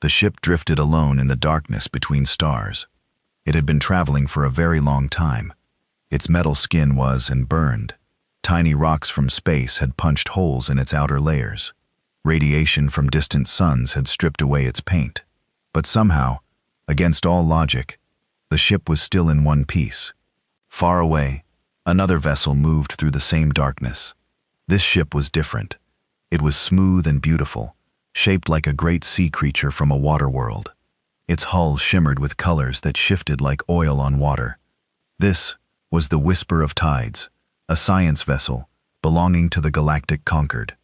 The ship drifted alone in the darkness between stars. It had been traveling for a very long time. Its metal skin was burned. Tiny rocks from space had punched holes in its outer layers. Radiation from distant suns had stripped away its paint. But somehow, against all logic, the ship was still in one piece. Far away, another vessel moved through the same darkness. This ship was different. It was smooth and beautiful, shaped like a great sea creature from a water world. Its hull shimmered with colors that shifted like oil on water. This was the Whisper of Tides, a science vessel belonging to the Galactic Concord.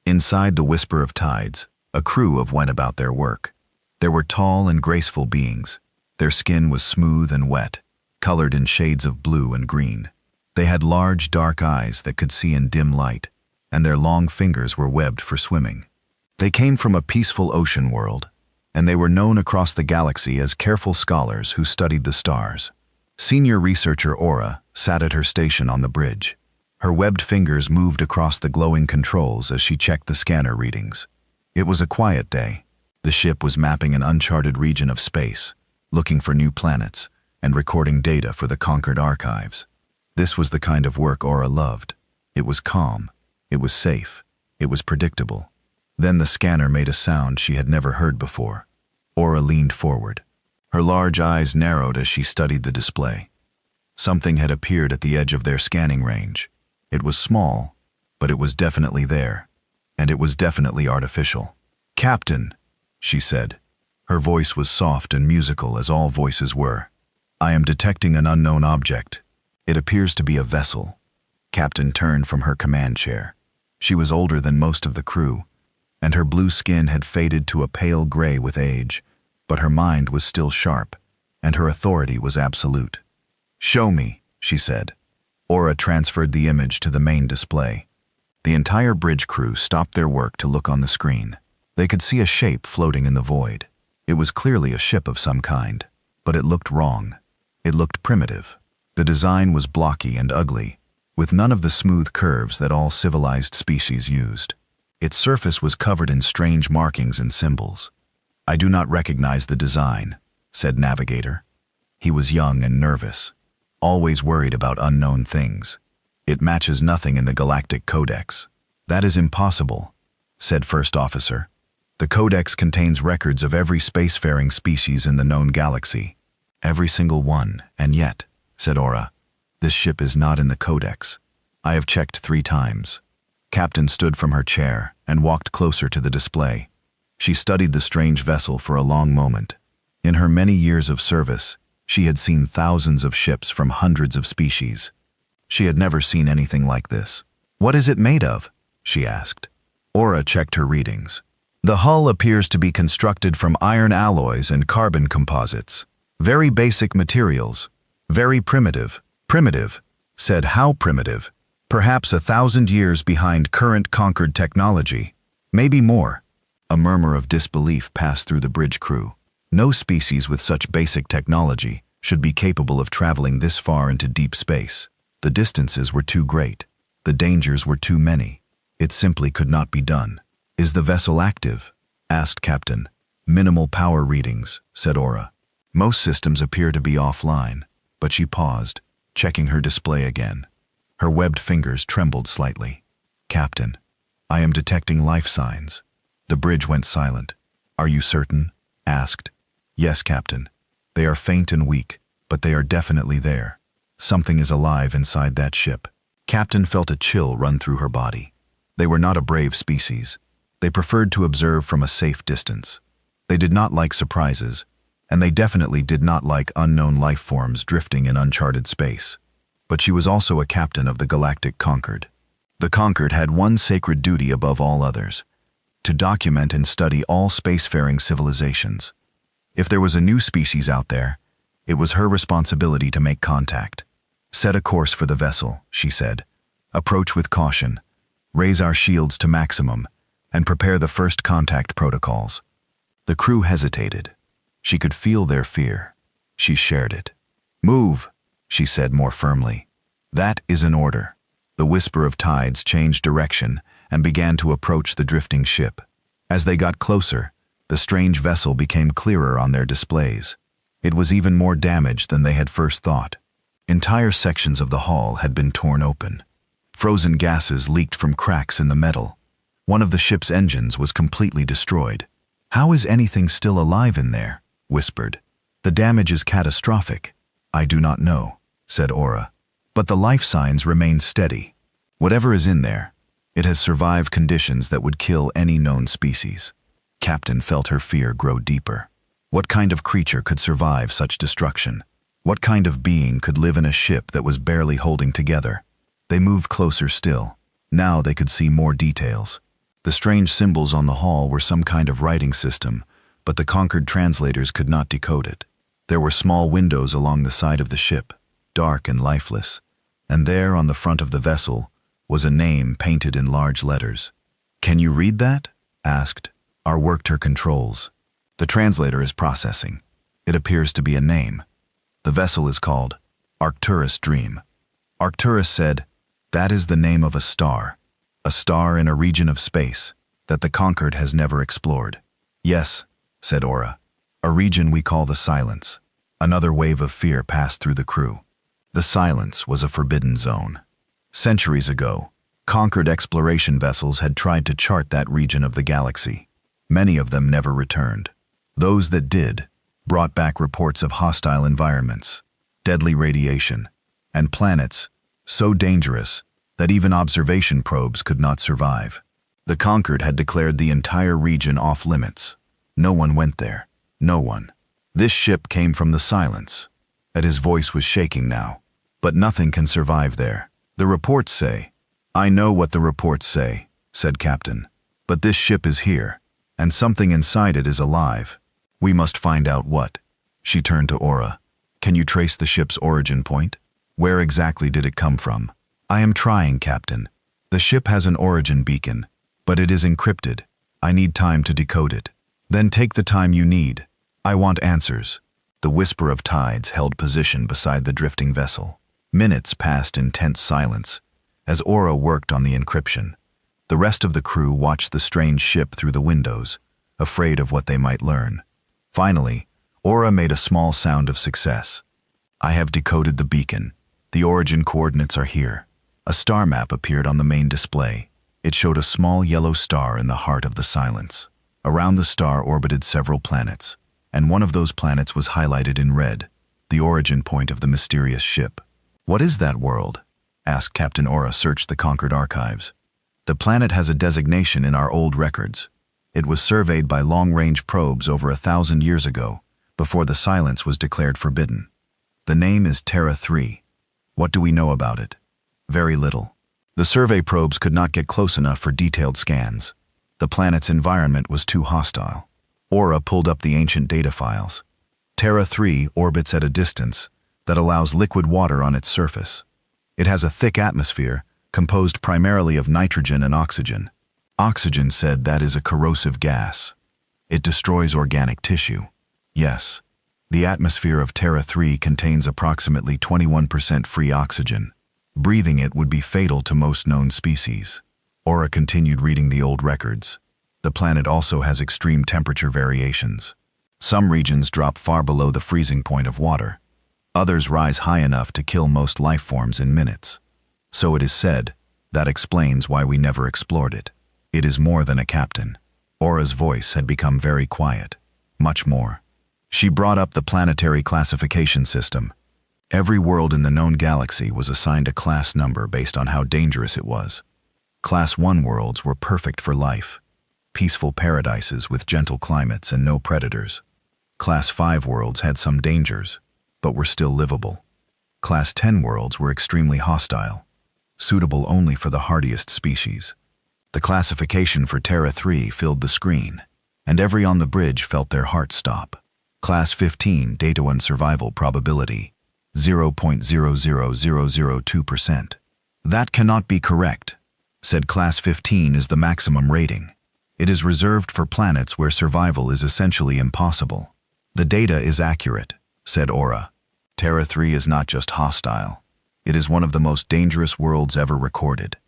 Inside the Whisper of Tides, a crew went about their work. There were tall and graceful beings. Their skin was smooth and wet, colored in shades of blue and green. They had large, dark eyes that could see in dim light, and their long fingers were webbed for swimming. They came from a peaceful ocean world, and they were known across the galaxy as careful scholars who studied the stars. Senior researcher Aura sat at her station on the bridge. Her webbed fingers moved across the glowing controls as she checked the scanner readings. It was a quiet day. The ship was mapping an uncharted region of space, looking for new planets, and recording data for the Concord archives. This was the kind of work Aura loved. It was calm. It was safe. It was predictable. Then the scanner made a sound she had never heard before. Aura leaned forward. Her large eyes narrowed as she studied the display. Something had appeared at the edge of their scanning range. It was small, but it was definitely there, and it was definitely artificial. "Captain," she said. Her voice was soft and musical as all voices were. "I am detecting an unknown object. It appears to be a vessel." Captain turned from her command chair. She was older than most of the crew, and her blue skin had faded to a pale gray with age, but her mind was still sharp, and her authority was absolute. "Show me," she said. Aura transferred the image to the main display. The entire bridge crew stopped their work to look on the screen. They could see a shape floating in the void. It was clearly a ship of some kind, but it looked wrong. It looked primitive. The design was blocky and ugly, with none of the smooth curves that all civilized species used. Its surface was covered in strange markings and symbols. "I do not recognize the design," said Navigator. He was young and nervous, always worried about unknown things. "It matches nothing in the Galactic Codex." "That is impossible," said First Officer. "The Codex contains records of every spacefaring species in the known galaxy." "Every single one, and yet," said Aura, "this ship is not in the Codex. I have checked 3 times. Captain stood from her chair and walked closer to the display. She studied the strange vessel for a long moment. In her many years of service, she had seen thousands of ships from hundreds of species. She had never seen anything like this. "What is it made of?" she asked. Aura checked her readings. "The hull appears to be constructed from iron alloys and carbon composites. Very basic materials. Very primitive." "Primitive?" said. "How primitive?" "Perhaps 1,000 years behind current Concord technology. Maybe more." A murmur of disbelief passed through the bridge crew. No species with such basic technology should be capable of traveling this far into deep space. The distances were too great. The dangers were too many. It simply could not be done. "Is the vessel active?" asked Captain. "Minimal power readings," said Aura. "Most systems appear to be offline," but she paused, checking her display again. Her webbed fingers trembled slightly. "Captain, I am detecting life signs." The bridge went silent. "Are you certain?" asked. "Yes, Captain. They are faint and weak, but they are definitely there. Something is alive inside that ship." Captain felt a chill run through her body. They were not a brave species. They preferred to observe from a safe distance. They did not like surprises, and they definitely did not like unknown life forms drifting in uncharted space. But she was also a captain of the Galactic Concord. The Concord had one sacred duty above all others: to document and study all spacefaring civilizations. If there was a new species out there, it was her responsibility to make contact. "Set a course for the vessel," she said. "Approach with caution. Raise our shields to maximum, and prepare the first contact protocols." The crew hesitated. She could feel their fear. She shared it. "Move," she said more firmly. "That is an order." The Whisper of Tides changed direction and began to approach the drifting ship. As they got closer, The strange vessel became clearer on their displays. It was even more damaged than they had first thought. Entire sections of the hull had been torn open. Frozen gases leaked from cracks in the metal. One of the ship's engines was completely destroyed. "How is anything still alive in there?" whispered. "The damage is catastrophic." "I do not know," said Aura. "But the life signs remain steady. Whatever is in there, it has survived conditions that would kill any known species." Captain felt her fear grow deeper. What kind of creature could survive such destruction? What kind of being could live in a ship that was barely holding together? They moved closer still. Now they could see more details. The strange symbols on the hull were some kind of writing system, but the conquered translators could not decode it. There were small windows along the side of the ship, dark and lifeless, and there on the front of the vessel was a name painted in large letters. "Can you read that?" asked. Ar worked her controls. "The translator is processing. It appears to be a name. The vessel is called Arcturus Dream." Arcturus said, "That is the name of a star in a region of space that the conquered has never explored." "Yes," said Aura, "a region we call the Silence." Another wave of fear passed through the crew. The Silence was a forbidden zone. Centuries ago, conquered exploration vessels had tried to chart that region of the galaxy. Many of them never returned. Those that did brought back reports of hostile environments, deadly radiation, and planets so dangerous that even observation probes could not survive. The conquered had declared the entire region off limits. No one went there. No one. This ship came from the Silence. And his voice was shaking now. "But nothing can survive there. The reports say." "I know what the reports say," said Captain. "But this ship is here, and something inside it is alive. We must find out what." She turned to Aura. "Can you trace the ship's origin point? Where exactly did it come from?" "I am trying, Captain. The ship has an origin beacon, but it is encrypted. I need time to decode it." "Then take the time you need. I want answers." The whisper of tides held position beside the drifting vessel. Minutes passed in tense silence as Aura worked on the encryption. The rest of the crew watched the strange ship through the windows, afraid of what they might learn. Finally, Aura made a small sound of success. "I have decoded the beacon. The origin coordinates are here." A star map appeared on the main display. It showed a small yellow star in the heart of the Silence. Around the star orbited several planets, and one of those planets was highlighted in red, the origin point of the mysterious ship. "What is that world?" asked Captain Aura. Searched the conquered archives. "The planet has a designation in our old records. It was surveyed by long-range probes over 1,000 years ago, before the Silence was declared forbidden. The name is Terra 3. What do we know about it?" "Very little. The survey probes could not get close enough for detailed scans. The planet's environment was too hostile." Aura pulled up the ancient data files. Terra 3 orbits at a distance that allows liquid water on its surface. It has a thick atmosphere composed primarily of nitrogen and oxygen. Oxygen said that is a corrosive gas. It destroys organic tissue. Yes, the atmosphere of Terra 3 contains approximately 21% free oxygen. Breathing it would be fatal to most known species. Aura continued reading the old records. The planet also has extreme temperature variations. Some regions drop far below the freezing point of water. Others rise high enough to kill most life forms in minutes. So it is said, that explains why we never explored it. It is more than a captain. Aura's voice had become very quiet. Much more. She brought up the planetary classification system. Every world in the known galaxy was assigned a class number based on how dangerous it was. Class 1 worlds were perfect for life. Peaceful paradises with gentle climates and no predators. Class 5 worlds had some dangers, but were still livable. Class 10 worlds were extremely hostile, suitable only for the hardiest species. The classification for Terra 3 filled the screen, and every on the bridge felt their heart stop. Class 15, data and survival probability, 0.00002%. "That cannot be correct," said Class 15 is the maximum rating. "It is reserved for planets where survival is essentially impossible." "The data is accurate," said Aura. "Terra 3 is not just hostile. It is one of the most dangerous worlds ever recorded."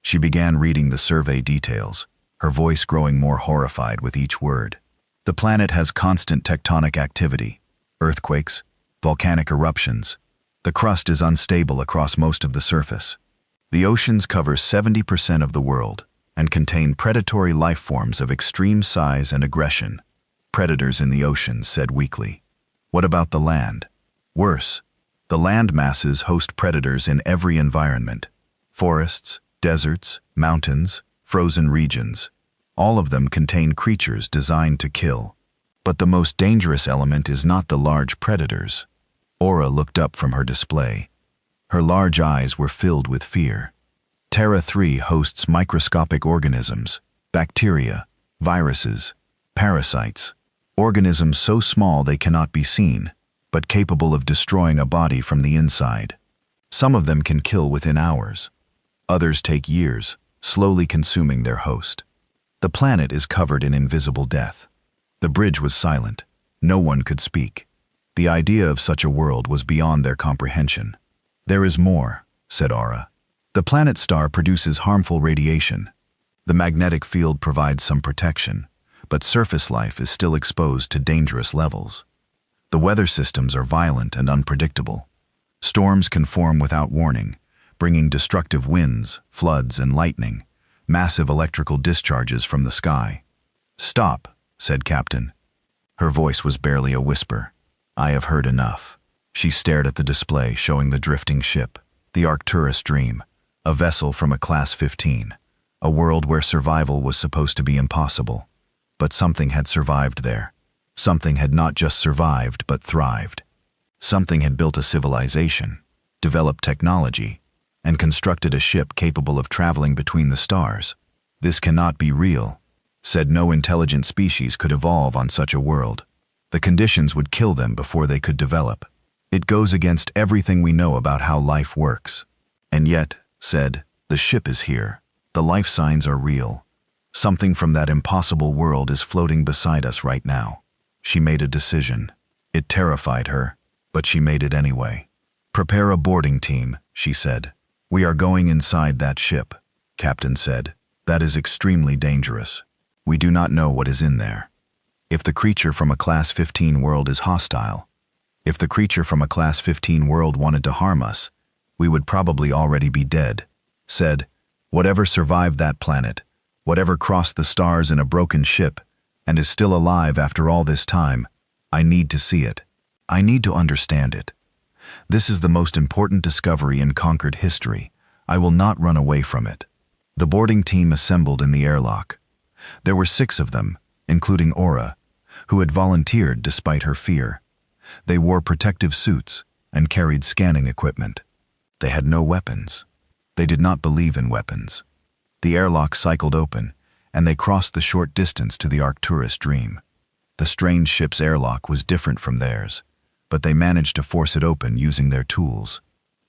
She began reading the survey details, her voice growing more horrified with each word. The planet has constant tectonic activity, earthquakes, volcanic eruptions. The crust is unstable across most of the surface. The oceans cover 70% of the world and contain predatory life forms of extreme size and aggression. Predators in the oceans said weakly. What about the land? Worse, the land masses host predators in every environment. Forests, deserts, mountains, frozen regions. All of them contain creatures designed to kill. But the most dangerous element is not the large predators. Aura looked up from her display. Her large eyes were filled with fear. Terra 3 hosts microscopic organisms, bacteria, viruses, parasites, organisms so small they cannot be seen, but capable of destroying a body from the inside. Some of them can kill within hours. Others take years, slowly consuming their host. The planet is covered in invisible death. The bridge was silent. No one could speak. The idea of such a world was beyond their comprehension. There is more, said Aura. The planet star produces harmful radiation. The magnetic field provides some protection, but surface life is still exposed to dangerous levels. The weather systems are violent and unpredictable. Storms can form without warning, bringing destructive winds, floods, and lightning, massive electrical discharges from the sky. Stop, said Captain. Her voice was barely a whisper. I have heard enough. She stared at the display showing the drifting ship, the Arcturus Dream, a vessel from a Class 15, a world where survival was supposed to be impossible. But something had survived there. Something had not just survived, but thrived. Something had built a civilization, developed technology, and constructed a ship capable of traveling between the stars. This cannot be real, said no intelligent species could evolve on such a world. The conditions would kill them before they could develop. It goes against everything we know about how life works. And yet, said, the ship is here. The life signs are real. Something from that impossible world is floating beside us right now. She made a decision. It terrified her, but she made it anyway. Prepare a boarding team, she said. We are going inside that ship, Captain said. That is extremely dangerous. We do not know what is in there. If the creature from a Class 15 world is hostile, if the creature from a Class 15 world wanted to harm us, we would probably already be dead, said. Whatever survived that planet, whatever crossed the stars in a broken ship, and is still alive after all this time, I need to see it. I need to understand it. This is the most important discovery in conquered history. I will not run away from it. The boarding team assembled in the airlock. There were 6 of them, including Aura, who had volunteered despite her fear. They wore protective suits and carried scanning equipment. They had no weapons. They did not believe in weapons. The airlock cycled open, and they crossed the short distance to the Arcturus Dream. The strange ship's airlock was different from theirs, but they managed to force it open using their tools.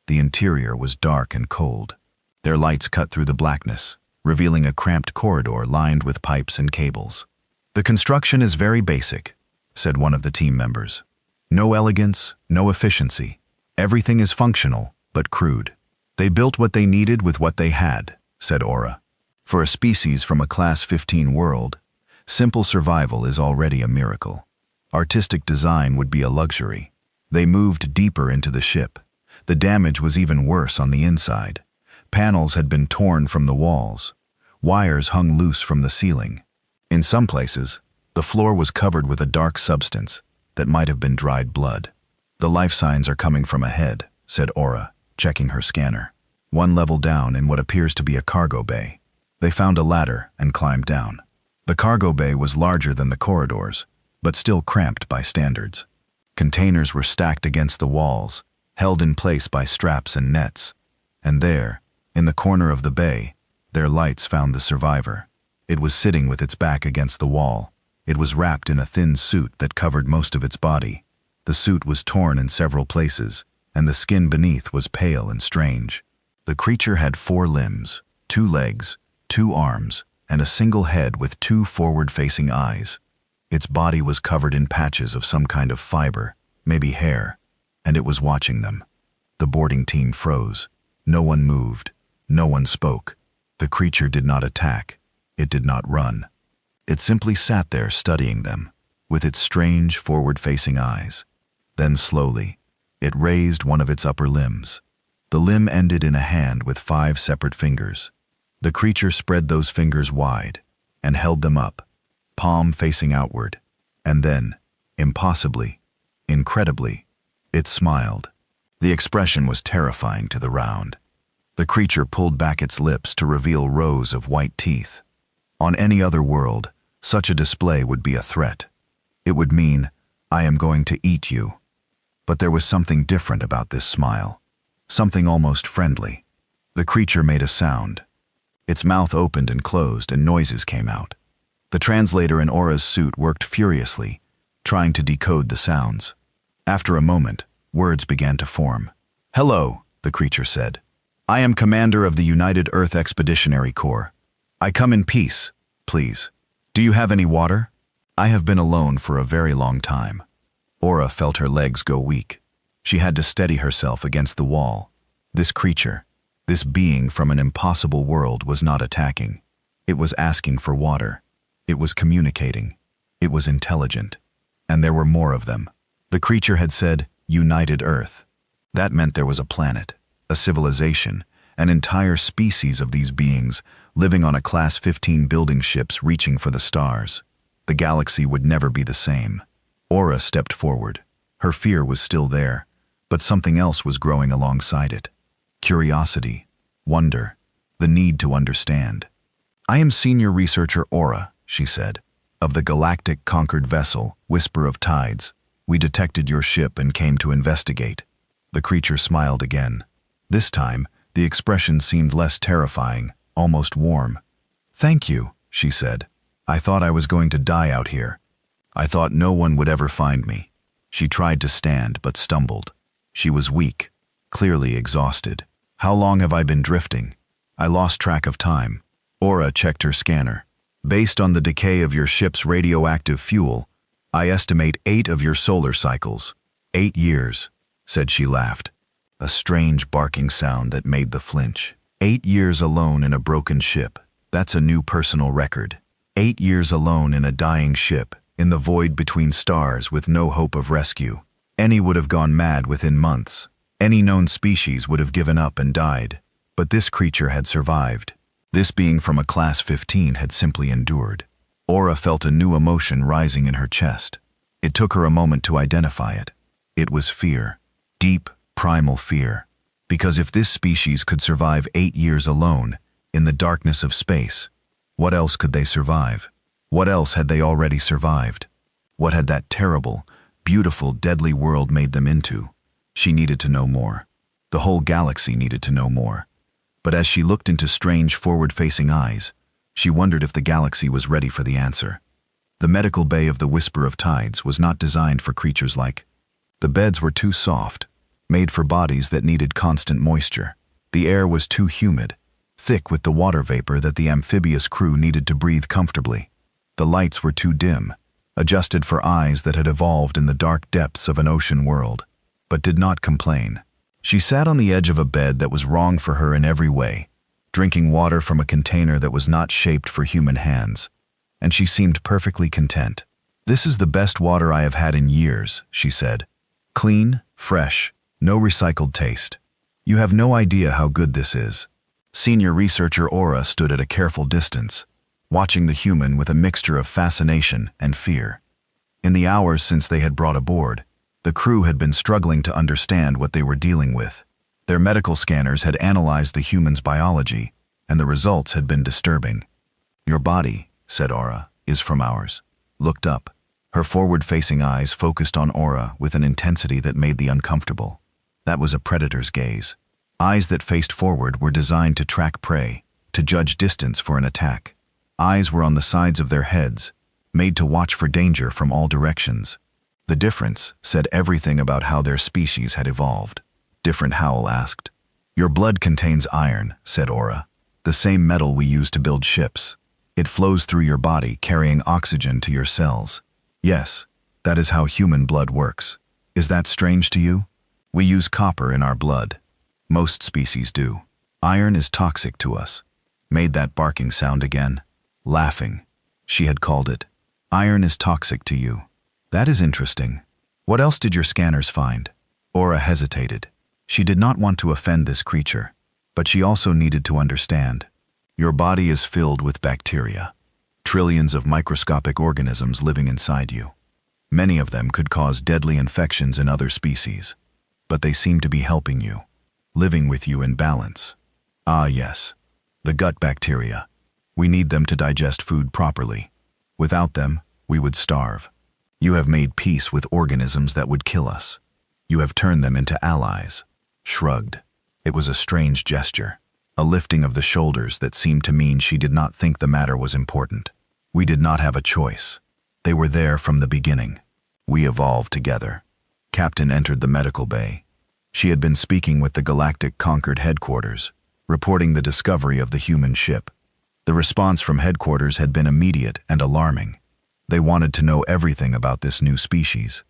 The interior was dark and cold. Their lights cut through the blackness, revealing a cramped corridor lined with pipes and cables. The construction is very basic, said one of the team members. No elegance, no efficiency. Everything is functional, but crude. They built what they needed with what they had, said Aura. For a species from a Class 15 world, simple survival is already a miracle. Artistic design would be a luxury. They moved deeper into the ship. The damage was even worse on the inside. Panels had been torn from the walls. Wires hung loose from the ceiling. In some places, the floor was covered with a dark substance that might have been dried blood. The life signs are coming from ahead, said Aura, checking her scanner. 1 level down in what appears to be a cargo bay. They found a ladder and climbed down. The cargo bay was larger than the corridors, but still cramped by standards. Containers were stacked against the walls, held in place by straps and nets. And there, in the corner of the bay, their lights found the survivor. It was sitting with its back against the wall. It was wrapped in a thin suit that covered most of its body. The suit was torn in several places, and the skin beneath was pale and strange. The creature had 4 limbs, 2 legs, 2 arms, and a single head with 2 forward-facing eyes. Its body was covered in patches of some kind of fiber, maybe hair, and it was watching them. The boarding team froze. No one moved. No one spoke. The creature did not attack. It did not run. It simply sat there studying them. with its strange, forward-facing eyes. Then slowly, it raised one of its upper limbs. The limb ended in a hand with 5 separate fingers. The creature spread those fingers wide and held them up, palm facing outward. And then, impossibly, incredibly, it smiled. The expression was terrifying to the round. The creature pulled back its lips to reveal rows of white teeth. On any other world, such a display would be a threat. It would mean, "I am going to eat you." But there was something different about this smile, something almost friendly. The creature made a sound. Its mouth opened and closed, and noises came out. The translator in Aura's suit worked furiously, trying to decode the sounds. After a moment, words began to form. "Hello," the creature said. "I am commander of the United Earth Expeditionary Corps. I come in peace, please. Do you have any water? I have been alone for a very long time." Aura felt her legs go weak. She had to steady herself against the wall. This creature, this being from an impossible world, was not attacking. It was asking for water. It was communicating. It was intelligent. And there were more of them. The creature had said, "United Earth." That meant there was a planet, a civilization, an entire species of these beings living on a Class 15 building ships reaching for the stars. The galaxy would never be the same. Aura stepped forward. Her fear was still there, but something else was growing alongside it. Curiosity, wonder, the need to understand. "I am Senior Researcher Aura," she said, "of the Galactic Conquered Vessel, Whisper of Tides. We detected your ship and came to investigate." The creature smiled again. This time, the expression seemed less terrifying, almost warm. "Thank you," she said. "I thought I was going to die out here. I thought no one would ever find me." She tried to stand, but stumbled. She was weak, clearly exhausted. "How long have I been drifting? I lost track of time." Aura checked her scanner. "Based on the decay of your ship's radioactive fuel, I estimate 8 of your solar cycles. 8 years," said she laughed. A strange barking sound that made the flinch. 8 years alone in a broken ship. That's a new personal record. 8 years alone in a dying ship, in the void between stars with no hope of rescue. Any would have gone mad within months. Any known species would have given up and died. But this creature had survived. This being from a Class 15 had simply endured. Aura felt a new emotion rising in her chest. It took her a moment to identify it. It was fear. Deep, primal fear. Because if this species could survive 8 years alone, in the darkness of space, what else could they survive? What else had they already survived? What had that terrible, beautiful, deadly world made them into? She needed to know more. The whole galaxy needed to know more. But as she looked into strange, forward-facing eyes, she wondered if the galaxy was ready for the answer. The medical bay of the Whisper of Tides was not designed for creatures like. The beds were too soft, made for bodies that needed constant moisture. The air was too humid, thick with the water vapor that the amphibious crew needed to breathe comfortably. The lights were too dim, adjusted for eyes that had evolved in the dark depths of an ocean world, but did not complain. She sat on the edge of a bed that was wrong for her in every way, drinking water from a container that was not shaped for human hands, and she seemed perfectly content. "This is the best water I have had in years," she said. "Clean, fresh, no recycled taste. You have no idea how good this is." Senior Researcher Aura stood at a careful distance, watching the human with a mixture of fascination and fear. In the hours since they had brought aboard, the crew had been struggling to understand what they were dealing with. Their medical scanners had analyzed the human's biology, and the results had been disturbing. "Your body," said Aura, "is from ours." Looked up. Her forward-facing eyes focused on Aura with an intensity that made the uncomfortable. That was a predator's gaze. Eyes that faced forward were designed to track prey, to judge distance for an attack. Eyes were on the sides of their heads, made to watch for danger from all directions. The difference said everything about how their species had evolved. Different Howl asked. "Your blood contains iron," said Aura, "the same metal we use to build ships. It flows through your body, carrying oxygen to your cells." "Yes, that is how human blood works. Is that strange to you? We use copper in our blood. Most species do. Iron is toxic to us." Made that barking sound again. Laughing. She had called it. "Iron is toxic to you. That is interesting. What else did your scanners find? Aura hesitated. She did not want to offend this creature, but she also needed to understand. Your body is filled with bacteria, trillions of microscopic organisms living inside you. Many of them could cause deadly infections in other species, but they seem to be helping you, living with you in balance. Ah, yes, the gut bacteria. We need them to digest food properly. Without them, we would starve. You have made peace with organisms that would kill us. You have turned them into allies. Shrugged. It was a strange gesture, a lifting of the shoulders that seemed to mean she did not think the matter was important. We did not have a choice. They were there from the beginning. We evolved together. Captain entered the medical bay. She had been speaking with the Galactic Concord headquarters, reporting the discovery of the human ship. The response from headquarters had been immediate and alarming. They wanted to know everything about this new species.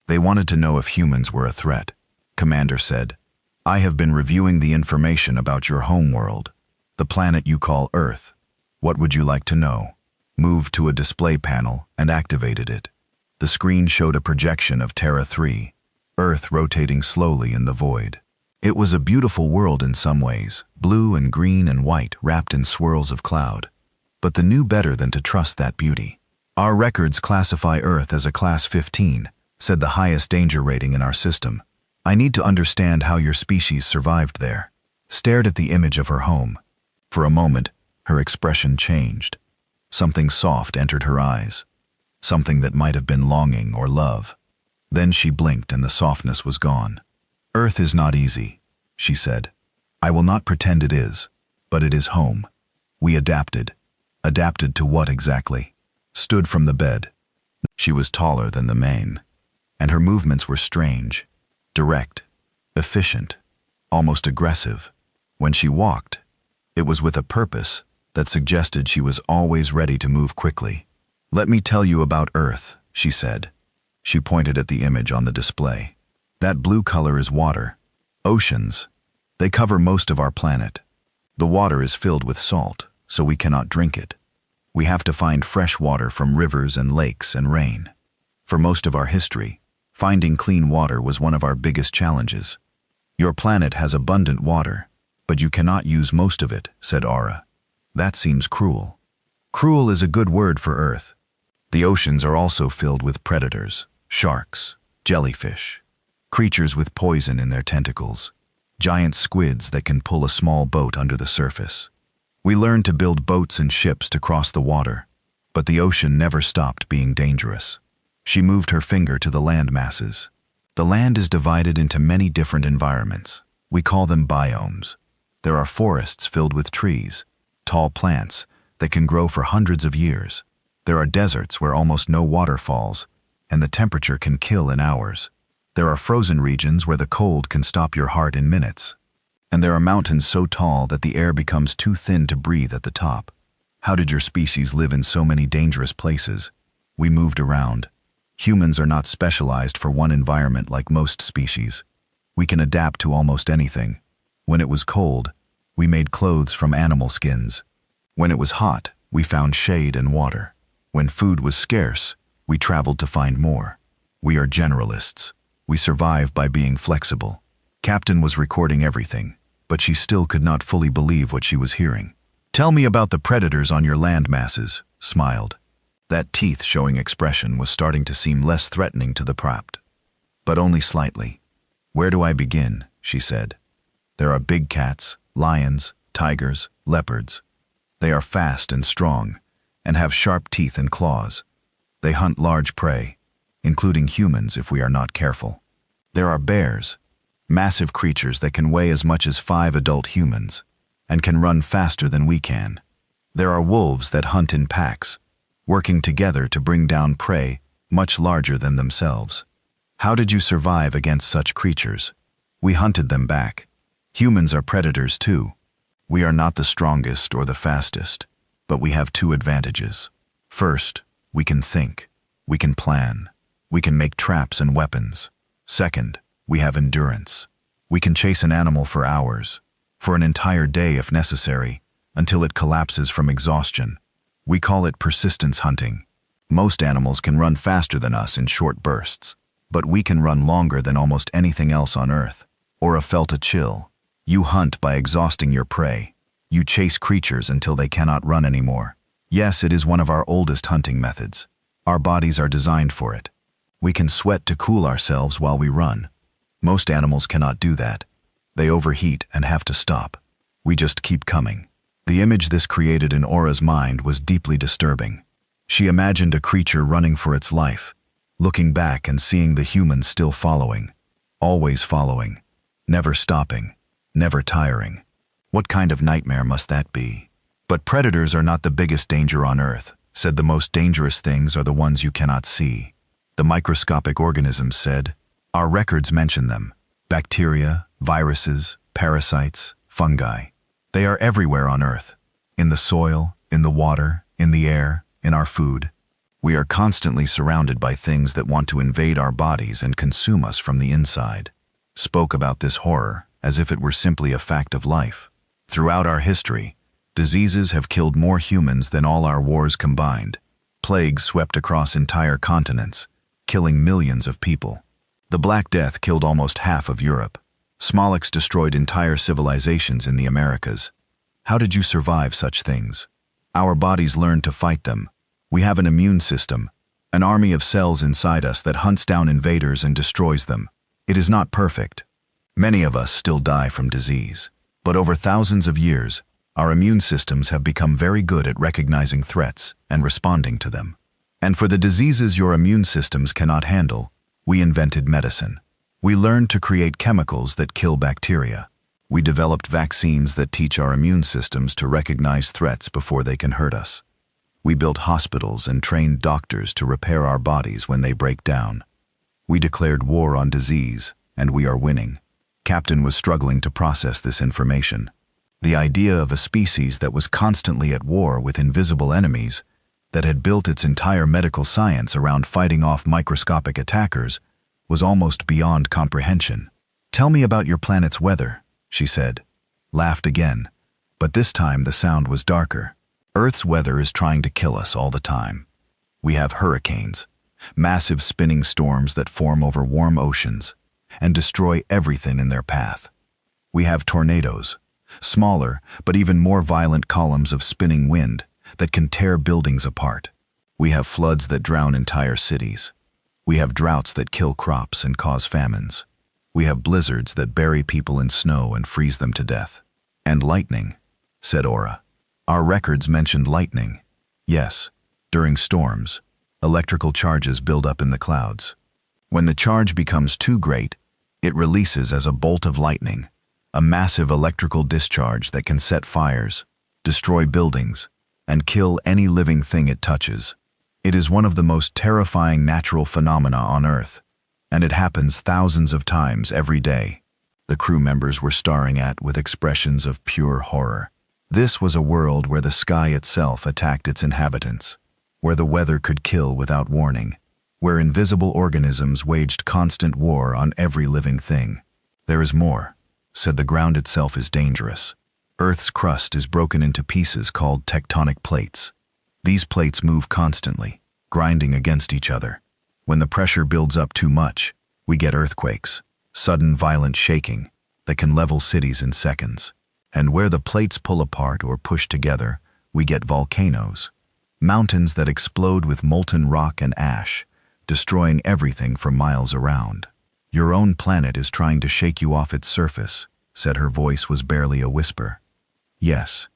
They wanted to know if humans were a threat. Commander said, "I have been reviewing the information about your homeworld, the planet you call Earth. What would you like to know?" Moved to a display panel and activated it. The screen showed a projection of Terra 3, Earth rotating slowly in the void. It was a beautiful world in some ways, blue and green and white wrapped in swirls of cloud. But they knew better than to trust that beauty. "Our records classify Earth as a Class 15, said the highest danger rating in our system. I need to understand how your species survived there." Stared at the image of her home. For a moment, her expression changed. Something soft entered her eyes. Something that might have been longing or love. Then she blinked and the softness was gone. "Earth is not easy," she said. "I will not pretend it is, but it is home. We adapted." Adapted to what exactly? Stood from the bed. She was taller than the main, and her movements were strange, direct, efficient, almost aggressive. When she walked, it was with a purpose that suggested she was always ready to move quickly. "Let me tell you about Earth," she said. She pointed at the image on the display. "That blue color is water. Oceans. They cover most of our planet. The water is filled with salt, so we cannot drink it. We have to find fresh water from rivers and lakes and rain. For most of our history, finding clean water was one of our biggest challenges. Your planet has abundant water, but you cannot use most of it," said Aura. "That seems cruel." "Cruel is a good word for Earth. The oceans are also filled with predators, sharks, jellyfish, creatures with poison in their tentacles, giant squids that can pull a small boat under the surface. We learned to build boats and ships to cross the water, but the ocean never stopped being dangerous." She moved her finger to the land masses. "The land is divided into many different environments. We call them biomes. There are forests filled with trees, tall plants that can grow for hundreds of years. There are deserts where almost no water falls, and the temperature can kill in hours. There are frozen regions where the cold can stop your heart in minutes. And there are mountains so tall that the air becomes too thin to breathe at the top. How did your species live in so many dangerous places? We moved around. Humans are not specialized for one environment like most species. We can adapt to almost anything. When it was cold, we made clothes from animal skins. When it was hot, we found shade and water. When food was scarce, we traveled to find more. We are generalists. We survive by being flexible." Captain was recording everything, but she still could not fully believe what she was hearing. "Tell me about the predators on your land masses," smiled. That teeth-showing expression was starting to seem less threatening to the Prapt. But only slightly. "Where do I begin?" she said. "There are big cats, lions, tigers, leopards. They are fast and strong, and have sharp teeth and claws. They hunt large prey, including humans if we are not careful. There are bears, massive creatures that can weigh as much as 5 adult humans, and can run faster than we can. There are wolves that hunt in packs, working together to bring down prey much larger than themselves. How did you survive against such creatures?" "We hunted them back. Humans are predators too. We are not the strongest or the fastest, but we have 2 advantages. First, we can think. We can plan. We can make traps and weapons. Second, we have endurance. We can chase an animal for hours, for an entire day if necessary, until it collapses from exhaustion. We call it persistence hunting. Most animals can run faster than us in short bursts, but we can run longer than almost anything else on Earth. Aura felt a chill. You hunt by exhausting your prey. You chase creatures until they cannot run anymore. Yes, it is one of our oldest hunting methods. Our bodies are designed for it. We can sweat to cool ourselves while we run. Most animals cannot do that. They overheat and have to stop. We just keep coming. The image this created in Aura's mind was deeply disturbing. She imagined a creature running for its life, looking back and seeing the humans still following, always following, never stopping, never tiring. What kind of nightmare must that be? But predators are not the biggest danger on Earth, said. The most dangerous things are the ones you cannot see. The microscopic organisms said. Our records mention them. Bacteria, viruses, parasites, fungi. They are everywhere on Earth. In the soil, in the water, in the air, in our food. We are constantly surrounded by things that want to invade our bodies and consume us from the inside. Spoke about this horror as if it were simply a fact of life. Throughout our history, diseases have killed more humans than all our wars combined. Plagues swept across entire continents, killing millions of people. The Black Death killed almost half of Europe. Smallpox destroyed entire civilizations in the Americas. How did you survive such things? Our bodies learned to fight them. We have an immune system, an army of cells inside us that hunts down invaders and destroys them. It is not perfect. Many of us still die from disease. But over thousands of years, our immune systems have become very good at recognizing threats and responding to them. And for the diseases your immune systems cannot handle, we invented medicine. We learned to create chemicals that kill bacteria. We developed vaccines that teach our immune systems to recognize threats before they can hurt us. We built hospitals and trained doctors to repair our bodies when they break down. We declared war on disease, and we are winning. Captain was struggling to process this information. The idea of a species that was constantly at war with invisible enemies, that had built its entire medical science around fighting off microscopic attackers, was almost beyond comprehension. Tell me about your planet's weather, she said. Laughed again, but this time the sound was darker. Earth's weather is trying to kill us all the time. We have hurricanes, massive spinning storms that form over warm oceans and destroy everything in their path. We have tornadoes, smaller but even more violent columns of spinning wind that can tear buildings apart. We have floods that drown entire cities. We have droughts that kill crops and cause famines. We have blizzards that bury people in snow and freeze them to death. And lightning, said Aura. Our records mentioned lightning. Yes, during storms, electrical charges build up in the clouds. When the charge becomes too great, it releases as a bolt of lightning, a massive electrical discharge that can set fires, destroy buildings, and kill any living thing it touches. It is one of the most terrifying natural phenomena on Earth, and it happens thousands of times every day. The crew members were staring at with expressions of pure horror. This was a world where the sky itself attacked its inhabitants, where the weather could kill without warning, where invisible organisms waged constant war on every living thing. There is more, said. The ground itself is dangerous. Earth's crust is broken into pieces called tectonic plates. These plates move constantly, grinding against each other. When the pressure builds up too much, we get earthquakes, sudden violent shaking that can level cities in seconds. And where the plates pull apart or push together, we get volcanoes, mountains that explode with molten rock and ash, destroying everything for miles around. Your own planet is trying to shake you off its surface, said. Her voice was barely a whisper. Yes,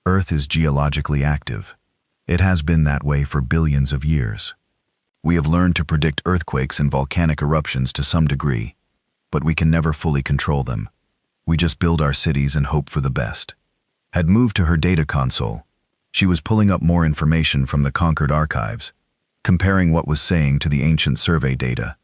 Earth is geologically active. It has been that way for billions of years. We have learned to predict earthquakes and volcanic eruptions to some degree, but we can never fully control them. We just build our cities and hope for the best. Had moved to her data console. She was pulling up more information from the conquered archives, comparing what was saying to the ancient survey data.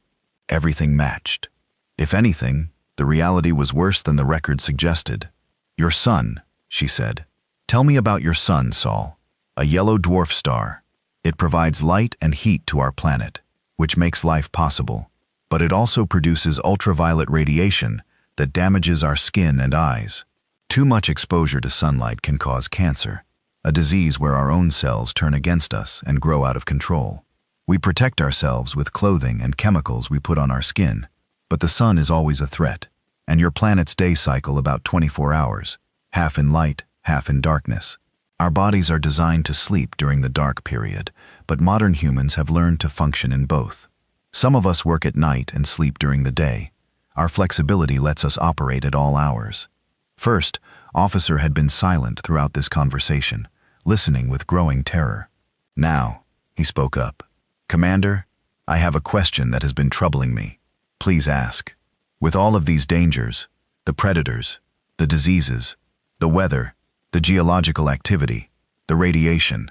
Everything matched. If anything, the reality was worse than the record suggested. Your sun, she said. Tell me about your sun, Saul. A yellow dwarf star. It provides light and heat to our planet, which makes life possible. But it also produces ultraviolet radiation that damages our skin and eyes. Too much exposure to sunlight can cause cancer, a disease where our own cells turn against us and grow out of control. We protect ourselves with clothing and chemicals we put on our skin, but the sun is always a threat, and your planet's day cycle about 24 hours, half in light, half in darkness. Our bodies are designed to sleep during the dark period, but modern humans have learned to function in both. Some of us work at night and sleep during the day. Our flexibility lets us operate at all hours. First, Officer had been silent throughout this conversation, listening with growing terror. Now, he spoke up. "Commander, I have a question that has been troubling me. Please ask. With all of these dangers, the predators, the diseases, the weather, the geological activity, the radiation,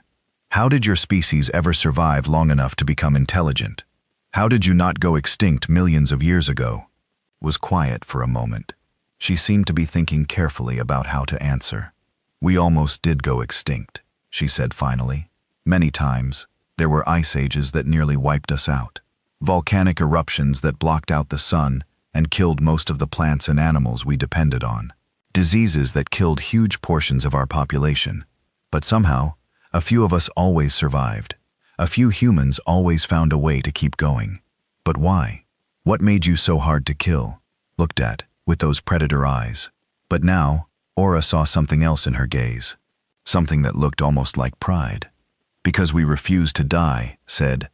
how did your species ever survive long enough to become intelligent? How did you not go extinct millions of years ago?" Was quiet for a moment. She seemed to be thinking carefully about how to answer. "We almost did go extinct," she said finally. "Many times, there were ice ages that nearly wiped us out. Volcanic eruptions that blocked out the sun and killed most of the plants and animals we depended on. Diseases that killed huge portions of our population. But somehow, a few of us always survived. A few humans always found a way to keep going. But why? What made you so hard to kill?" Looked at, with those predator eyes. But now, Aura saw something else in her gaze. Something that looked almost like pride. "Because we refused to die," said.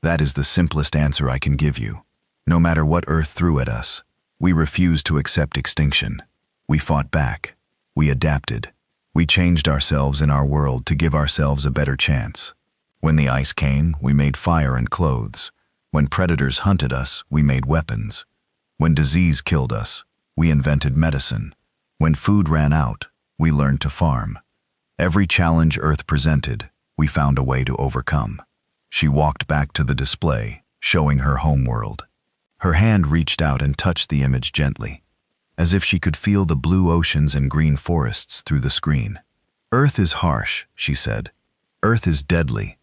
"That is the simplest answer I can give you. No matter what Earth threw at us, we refused to accept extinction. We fought back. We adapted. We changed ourselves in our world to give ourselves a better chance. When the ice came, we made fire and clothes. When predators hunted us, we made weapons. When disease killed us, we invented medicine. When food ran out, we learned to farm. Every challenge Earth presented, we found a way to overcome." She walked back to the display, showing her homeworld. Her hand reached out and touched the image gently, as if she could feel the blue oceans and green forests through the screen. "Earth is harsh," she said. "Earth is deadly.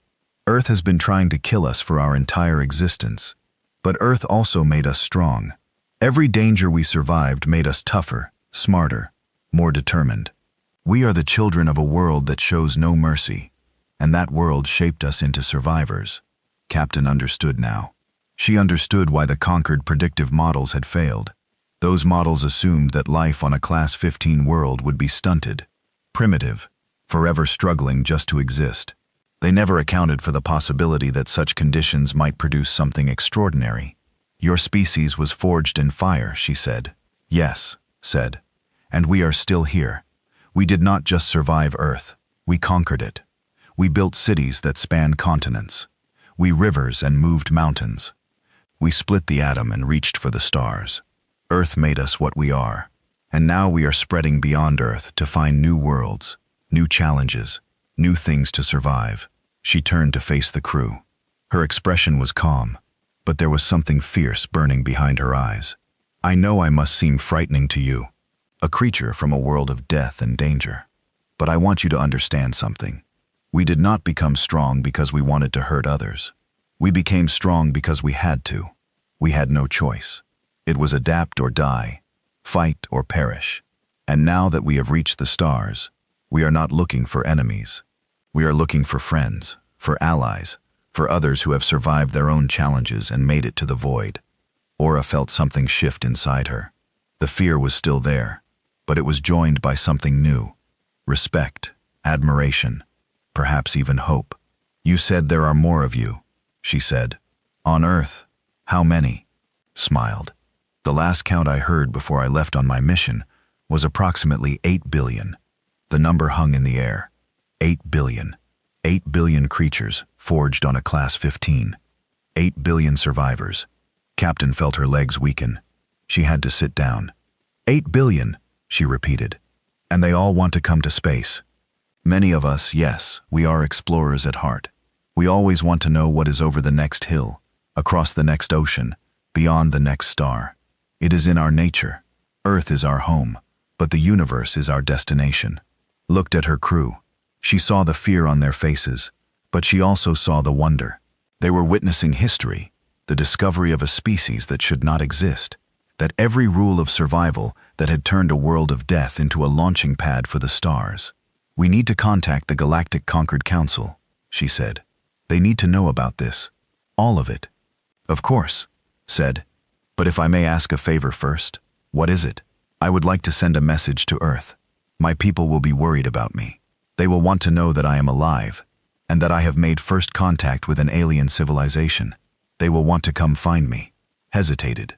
Earth has been trying to kill us for our entire existence. But Earth also made us strong. Every danger we survived made us tougher, smarter, more determined. We are the children of a world that shows no mercy, and that world shaped us into survivors." Captain understood now. She understood why the conquered predictive models had failed. Those models assumed that life on a Class 15 world would be stunted, primitive, forever struggling just to exist. They never accounted for the possibility that such conditions might produce something extraordinary. "Your species was forged in fire," she said. "Yes," said. "And we are still here. We did not just survive Earth. We conquered it. We built cities that spanned continents. We rivers and moved mountains. We split the atom and reached for the stars. Earth made us what we are. And now we are spreading beyond Earth to find new worlds, new challenges, new things to survive." She turned to face the crew. Her expression was calm, but there was something fierce burning behind her eyes. "I know I must seem frightening to you, a creature from a world of death and danger. But I want you to understand something. We did not become strong because we wanted to hurt others. We became strong because we had to. We had no choice. It was adapt or die, fight or perish. And now that we have reached the stars, we are not looking for enemies. We are looking for friends, for allies, for others who have survived their own challenges and made it to the void." Aura felt something shift inside her. The fear was still there, but it was joined by something new. Respect, admiration, perhaps even hope. "You said there are more of you," she said. "On Earth, how many?" Smiled. "The last count I heard before I left on my mission was approximately 8 billion. The number hung in the air. 8 billion. 8 billion creatures forged on a Class 15. 8 billion survivors." Captain felt her legs weaken. She had to sit down. 8 billion, she repeated. "And they all want to come to space." "Many of us, yes, we are explorers at heart. We always want to know what is over the next hill, across the next ocean, beyond the next star. It is in our nature. Earth is our home, but the universe is our destination." Looked at her crew. She saw the fear on their faces, but she also saw the wonder. They were witnessing history, the discovery of a species that should not exist, that every rule of survival that had turned a world of death into a launching pad for the stars. "We need to contact the Galactic Conquered Council," she said. "They need to know about this. All of it. Of course, said. But if I may ask a favor first, what is it? I would like to send a message to Earth. My people will be worried about me. They will want to know that I am alive, and that I have made first contact with an alien civilization. They will want to come find me. Hesitated.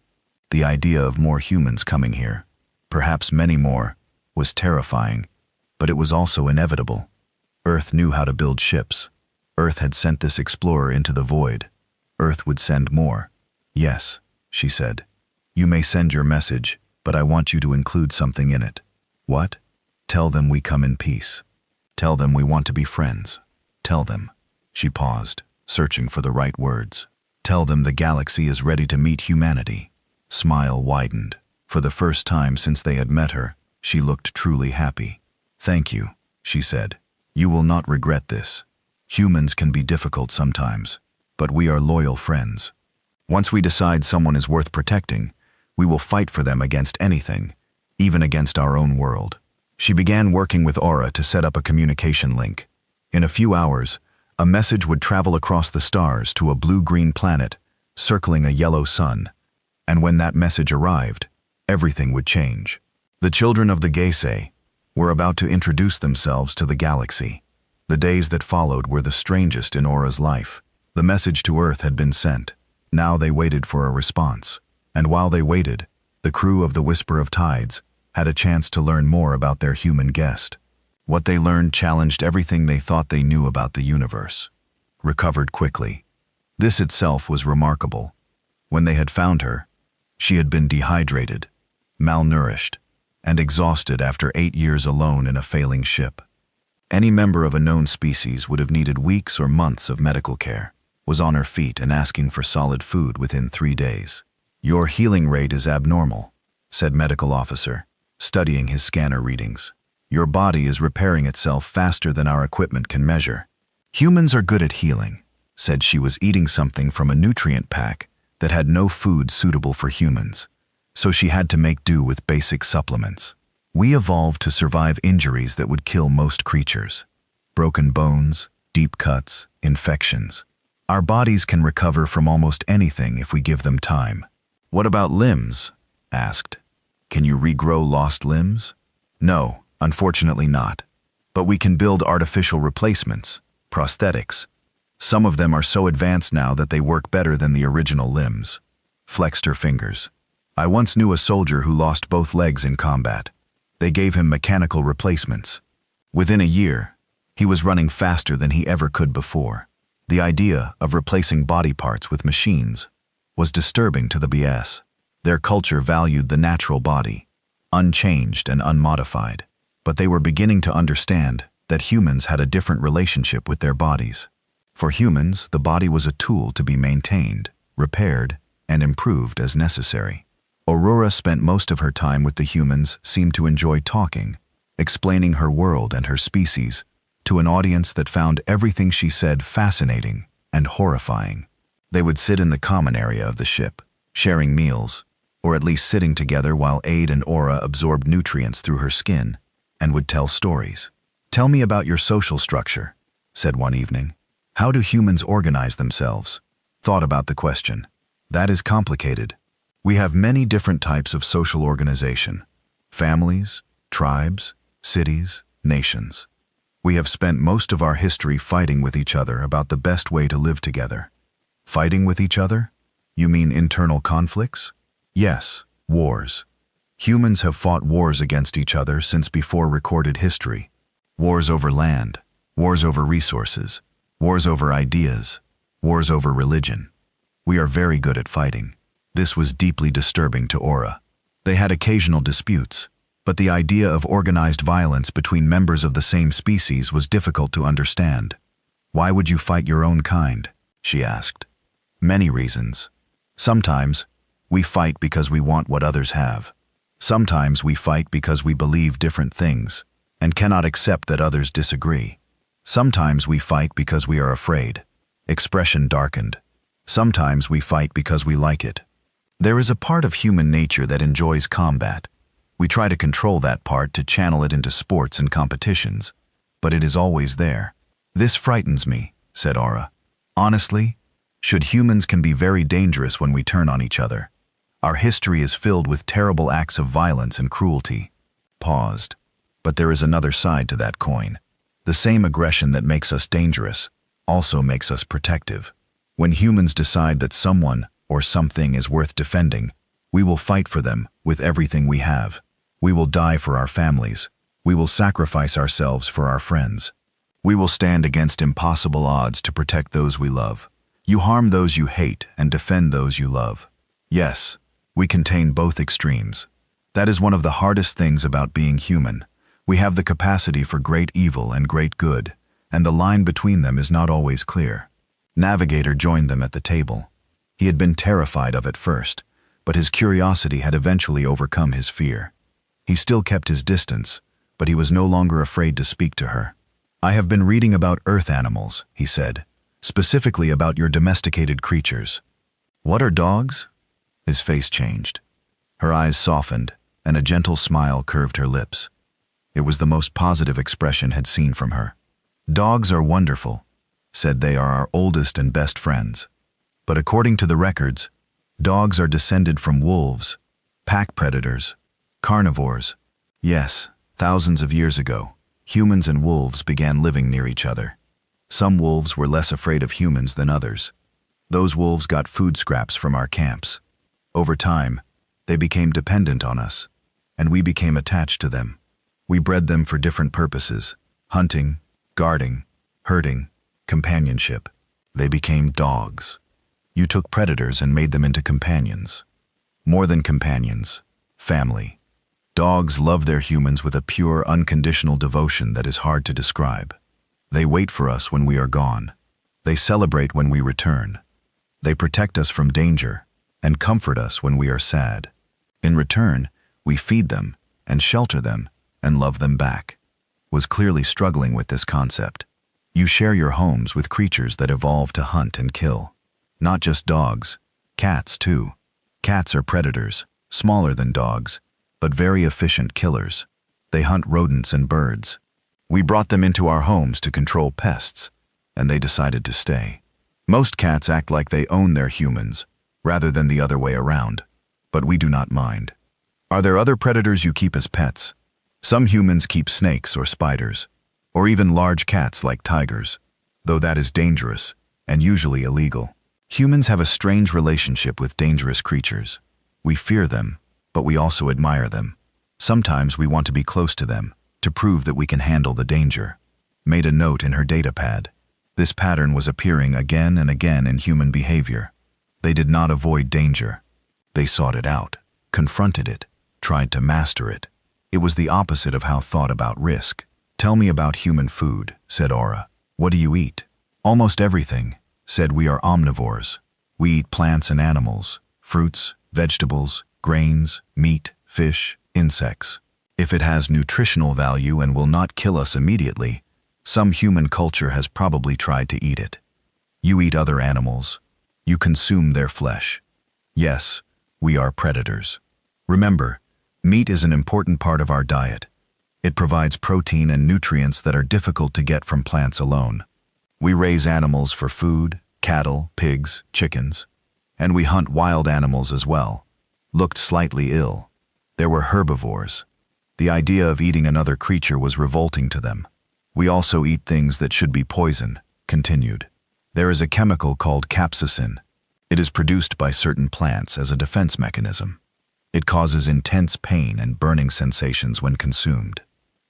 The idea of more humans coming here, perhaps many more, was terrifying, but it was also inevitable. Earth knew how to build ships. Earth had sent this explorer into the void. Earth would send more. Yes, she said. You may send your message, but I want you to include something in it. What? Tell them we come in peace. Tell them we want to be friends. Tell them. She paused, searching for the right words. Tell them the galaxy is ready to meet humanity. Smile widened. For the first time since they had met her, she looked truly happy. Thank you, she said. You will not regret this. Humans can be difficult sometimes, but we are loyal friends. Once we decide someone is worth protecting, we will fight for them against anything, even against our own world. She began working with Aura to set up a communication link. In a few hours, a message would travel across the stars to a blue-green planet, circling a yellow sun. And when that message arrived, everything would change. The children of the Geisei were about to introduce themselves to the galaxy. The days that followed were the strangest in Aura's life. The message to Earth had been sent. Now they waited for a response. And while they waited, the crew of the Whisper of Tides had a chance to learn more about their human guest. What they learned challenged everything they thought they knew about the universe. Recovered quickly. This itself was remarkable. When they had found her, she had been dehydrated, malnourished, and exhausted after 8 years alone in a failing ship. Any member of a known species would have needed weeks or months of medical care, was on her feet and asking for solid food within 3 days. Your healing rate is abnormal, said medical officer, studying his scanner readings. Your body is repairing itself faster than our equipment can measure. Humans are good at healing, said she was eating something from a nutrient pack that had no food suitable for humans, so she had to make do with basic supplements. We evolved to survive injuries that would kill most creatures. Broken bones, deep cuts, infections. Our bodies can recover from almost anything if we give them time. What about limbs? Asked. Can you regrow lost limbs? No, unfortunately not. But we can build artificial replacements, prosthetics. Some of them are so advanced now that they work better than the original limbs. Flexed her fingers. I once knew a soldier who lost both legs in combat. They gave him mechanical replacements. Within a year, he was running faster than he ever could before. The idea of replacing body parts with machines was disturbing to the BS. Their culture valued the natural body, unchanged and unmodified. But they were beginning to understand that humans had a different relationship with their bodies. For humans, the body was a tool to be maintained, repaired, and improved as necessary. Aurora spent most of her time with the humans, seemed to enjoy talking, explaining her world and her species to an audience that found everything she said fascinating and horrifying. They would sit in the common area of the ship, sharing meals, or at least sitting together while Aid and Aura absorbed nutrients through her skin, and would tell stories. Tell me about your social structure, said one evening. How do humans organize themselves? Thought about the question. That is complicated. We have many different types of social organization. Families, tribes, cities, nations. We have spent most of our history fighting with each other about the best way to live together. Fighting with each other? You mean internal conflicts? Yes, wars. Humans have fought wars against each other since before recorded history. Wars over land, wars over resources, wars over ideas, wars over religion. We are very good at fighting. This was deeply disturbing to Aura. They had occasional disputes, but the idea of organized violence between members of the same species was difficult to understand. Why would you fight your own kind? She asked. Many reasons. Sometimes, we fight because we want what others have. Sometimes we fight because we believe different things and cannot accept that others disagree. Sometimes we fight because we are afraid. Expression darkened. Sometimes we fight because we like it. There is a part of human nature that enjoys combat. We try to control that part to channel it into sports and competitions, but it is always there. This frightens me, said Aura. Honestly, Should humans can be very dangerous when we turn on each other. Our history is filled with terrible acts of violence and cruelty. Paused. But there is another side to that coin. The same aggression that makes us dangerous also makes us protective. When humans decide that someone or something is worth defending, we will fight for them with everything we have. We will die for our families. We will sacrifice ourselves for our friends. We will stand against impossible odds to protect those we love. You harm those you hate and defend those you love. Yes, we contain both extremes. That is one of the hardest things about being human. We have the capacity for great evil and great good, and the line between them is not always clear. Navigator joined them at the table. He had been terrified of it first, but his curiosity had eventually overcome his fear. He still kept his distance, but he was no longer afraid to speak to her. I have been reading about earth animals, he said, specifically about your domesticated creatures. What are dogs? His face changed. Her eyes softened, and a gentle smile curved her lips. It was the most positive expression had seen from her. Dogs are wonderful, said they are our oldest and best friends. But according to the records, dogs are descended from wolves, pack predators, carnivores. Yes, thousands of years ago, humans and wolves began living near each other. Some wolves were less afraid of humans than others. Those wolves got food scraps from our camps. Over time, they became dependent on us, and we became attached to them. We bred them for different purposes: hunting, guarding, herding, companionship. They became dogs. You took predators and made them into companions. More than companions, family. Dogs love their humans with a pure, unconditional devotion that is hard to describe. They wait for us when we are gone. They celebrate when we return. They protect us from danger and comfort us when we are sad. In return, we feed them and shelter them and love them back. Was clearly struggling with this concept. You share your homes with creatures that evolve to hunt and kill. Not just dogs, cats too. Cats are predators, smaller than dogs, but very efficient killers. They hunt rodents and birds. We brought them into our homes to control pests, and they decided to stay. Most cats act like they own their humans, rather than the other way around, but we do not mind. Are there other predators you keep as pets? Some humans keep snakes or spiders, or even large cats like tigers, though that is dangerous and usually illegal. Humans have a strange relationship with dangerous creatures. We fear them, but we also admire them. Sometimes we want to be close to them, to prove that we can handle the danger. Made a note in her datapad. This pattern was appearing again and again in human behavior. They did not avoid danger. They sought it out, confronted it, tried to master it. It was the opposite of how thought about risk. Tell me about human food, said Aura. What do you eat? Almost everything, said we are omnivores. We eat plants and animals, fruits, vegetables, grains, meat, fish, insects. If it has nutritional value and will not kill us immediately, some human culture has probably tried to eat it. You eat other animals. You consume their flesh. Yes, we are predators. Remember, meat is an important part of our diet. It provides protein and nutrients that are difficult to get from plants alone. We raise animals for food, cattle, pigs, chickens. And we hunt wild animals as well. Looked slightly ill. There were herbivores. The idea of eating another creature was revolting to them. We also eat things that should be poison, continued. There is a chemical called capsaicin. It is produced by certain plants as a defense mechanism. It causes intense pain and burning sensations when consumed.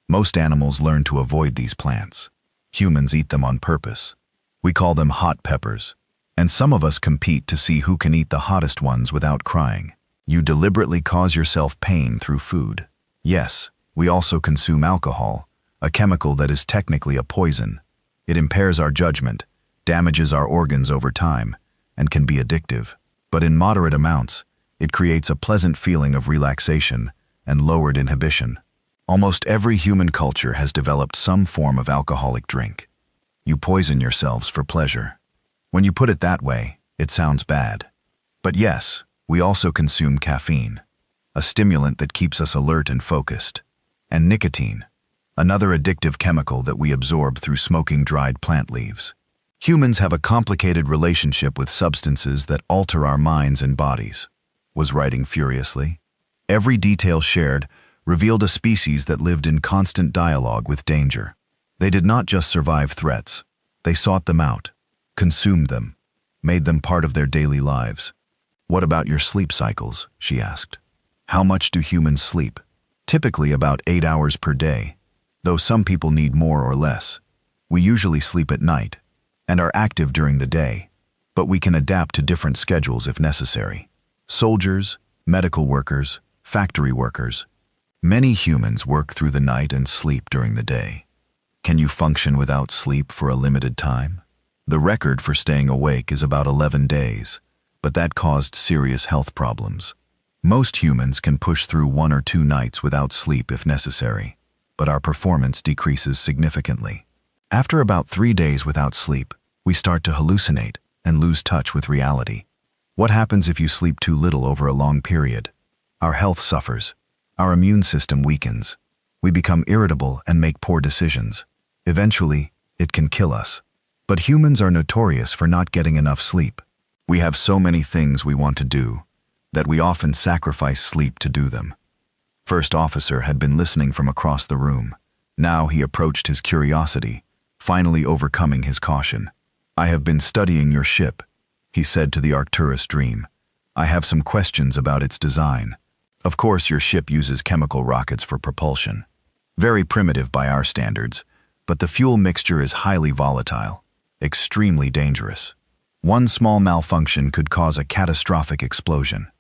Most animals learn to avoid these plants. Humans eat them on purpose. We call them hot peppers. And some of us compete to see who can eat the hottest ones without crying. You deliberately cause yourself pain through food. Yes, we also consume alcohol, a chemical that is technically a poison. It impairs our judgment, damages our organs over time, and can be addictive. But in moderate amounts, it creates a pleasant feeling of relaxation and lowered inhibition. Almost every human culture has developed some form of alcoholic drink. You poison yourselves for pleasure. When you put it that way, it sounds bad. But yes, we also consume caffeine, a stimulant that keeps us alert and focused, and nicotine, another addictive chemical that we absorb through smoking dried plant leaves. Humans have a complicated relationship with substances that alter our minds and bodies, was writing furiously. Every detail shared revealed a species that lived in constant dialogue with danger. They did not just survive threats. They sought them out, consumed them, made them part of their daily lives. What about your sleep cycles? She asked. How much do humans sleep? Typically about 8 hours per day, though some people need more or less. We usually sleep at night and are active during the day, but we can adapt to different schedules if necessary. Soldiers, medical workers, factory workers. Many humans work through the night and sleep during the day. Can you function without sleep for a limited time? The record for staying awake is about 11 days, but that caused serious health problems. Most humans can push through 1 or 2 nights without sleep if necessary, but our performance decreases significantly. After about 3 days without sleep, we start to hallucinate and lose touch with reality. What happens if you sleep too little over a long period? Our health suffers. Our immune system weakens. We become irritable and make poor decisions. Eventually, it can kill us. But humans are notorious for not getting enough sleep. We have so many things we want to do that we often sacrifice sleep to do them. First officer had been listening from across the room. Now he approached his curiosity, finally overcoming his caution. I have been studying your ship, he said to the Arcturus Dream. I have some questions about its design. Of course, your ship uses chemical rockets for propulsion. Very primitive by our standards, but the fuel mixture is highly volatile, extremely dangerous. One small malfunction could cause a catastrophic explosion.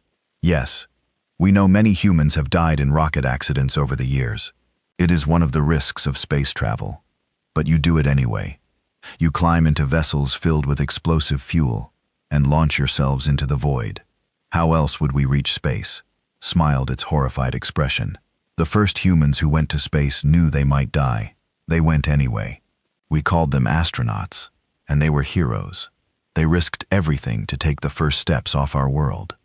Yes, we know many humans have died in rocket accidents over the years. It is one of the risks of space travel. But you do it anyway. You climb into vessels filled with explosive fuel and launch yourselves into the void. How else would we reach space? Smiled its horrified expression. The first humans who went to space knew they might die. They went anyway. We called them astronauts, and they were heroes. They risked everything to take the first steps off our world.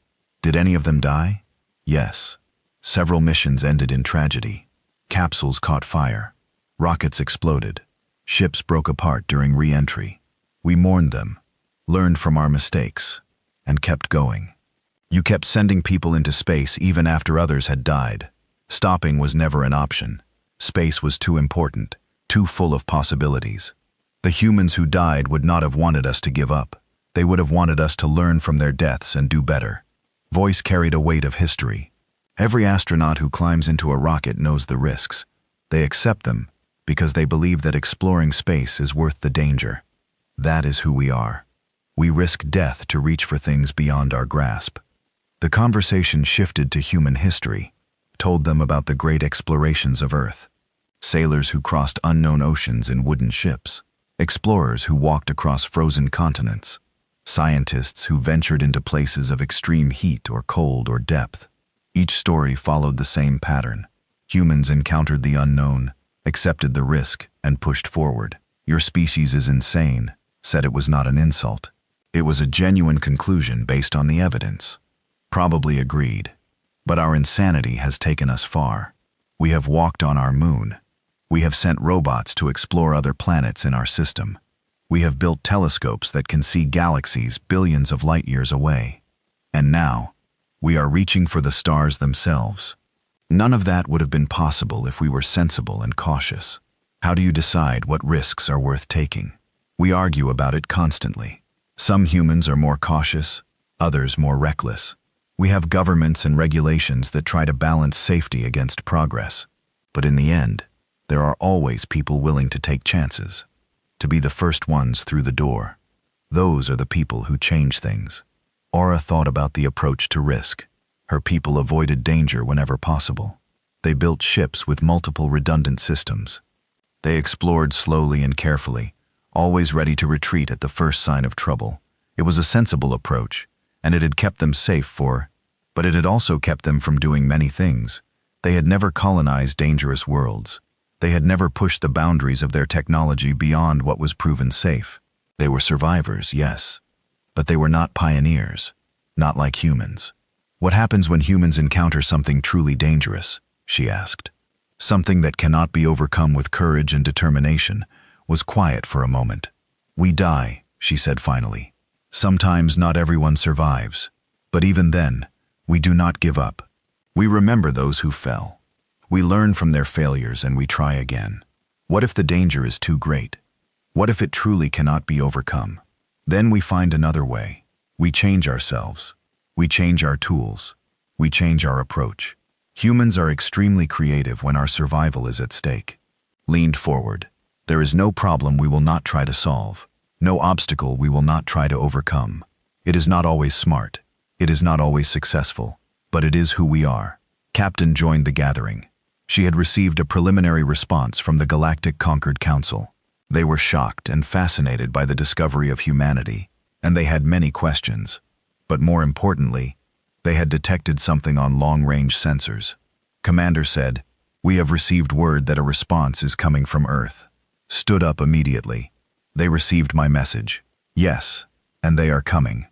Did any of them die? Yes. Several missions ended in tragedy. Capsules caught fire. Rockets exploded. Ships broke apart during re-entry. We mourned them, learned from our mistakes, and kept going. You kept sending people into space even after others had died. Stopping was never an option. Space was too important, too full of possibilities. The humans who died would not have wanted us to give up. They would have wanted us to learn from their deaths and do better. Voice carried a weight of history. Every astronaut who climbs into a rocket knows the risks. They accept them because they believe that exploring space is worth the danger. That is who we are. We risk death to reach for things beyond our grasp. The conversation shifted to human history, told them about the great explorations of Earth. Sailors who crossed unknown oceans in wooden ships. Explorers who walked across frozen continents. Scientists who ventured into places of extreme heat or cold or depth. Each story followed the same pattern. Humans encountered the unknown, accepted the risk, and pushed forward. Your species is insane, said it was not an insult. It was a genuine conclusion based on the evidence. Probably agreed. But our insanity has taken us far. We have walked on our moon. We have sent robots to explore other planets in our system. We have built telescopes that can see galaxies billions of light years away. And now, we are reaching for the stars themselves. None of that would have been possible if we were sensible and cautious. How do you decide what risks are worth taking? We argue about it constantly. Some humans are more cautious, others more reckless. We have governments and regulations that try to balance safety against progress. But in the end, there are always people willing to take chances, to be the first ones through the door. Those are the people who change things. Aura thought about the approach to risk. Her people avoided danger whenever possible. They built ships with multiple redundant systems. They explored slowly and carefully, always ready to retreat at the first sign of trouble. It was a sensible approach, and it had kept them safe but it had also kept them from doing many things. They had never colonized dangerous worlds. They had never pushed the boundaries of their technology beyond what was proven safe. They were survivors, yes, but they were not pioneers, not like humans. What happens when humans encounter something truly dangerous? She asked. Something that cannot be overcome with courage and determination. Was quiet for a moment. We die, she said finally. Sometimes not everyone survives, but even then, we do not give up. We remember those who fell. We learn from their failures and we try again. What if the danger is too great? What if it truly cannot be overcome? Then we find another way. We change ourselves. We change our tools. We change our approach. Humans are extremely creative when our survival is at stake. Leaned forward. There is no problem we will not try to solve. No obstacle we will not try to overcome. It is not always smart. It is not always successful. But it is who we are. Captain joined the gathering. She had received a preliminary response from the Galactic Conquered Council. They were shocked and fascinated by the discovery of humanity, and they had many questions. But more importantly, they had detected something on long-range sensors. Commander said, "We have received word that a response is coming from Earth." Stood up immediately. They received my message. Yes, and they are coming.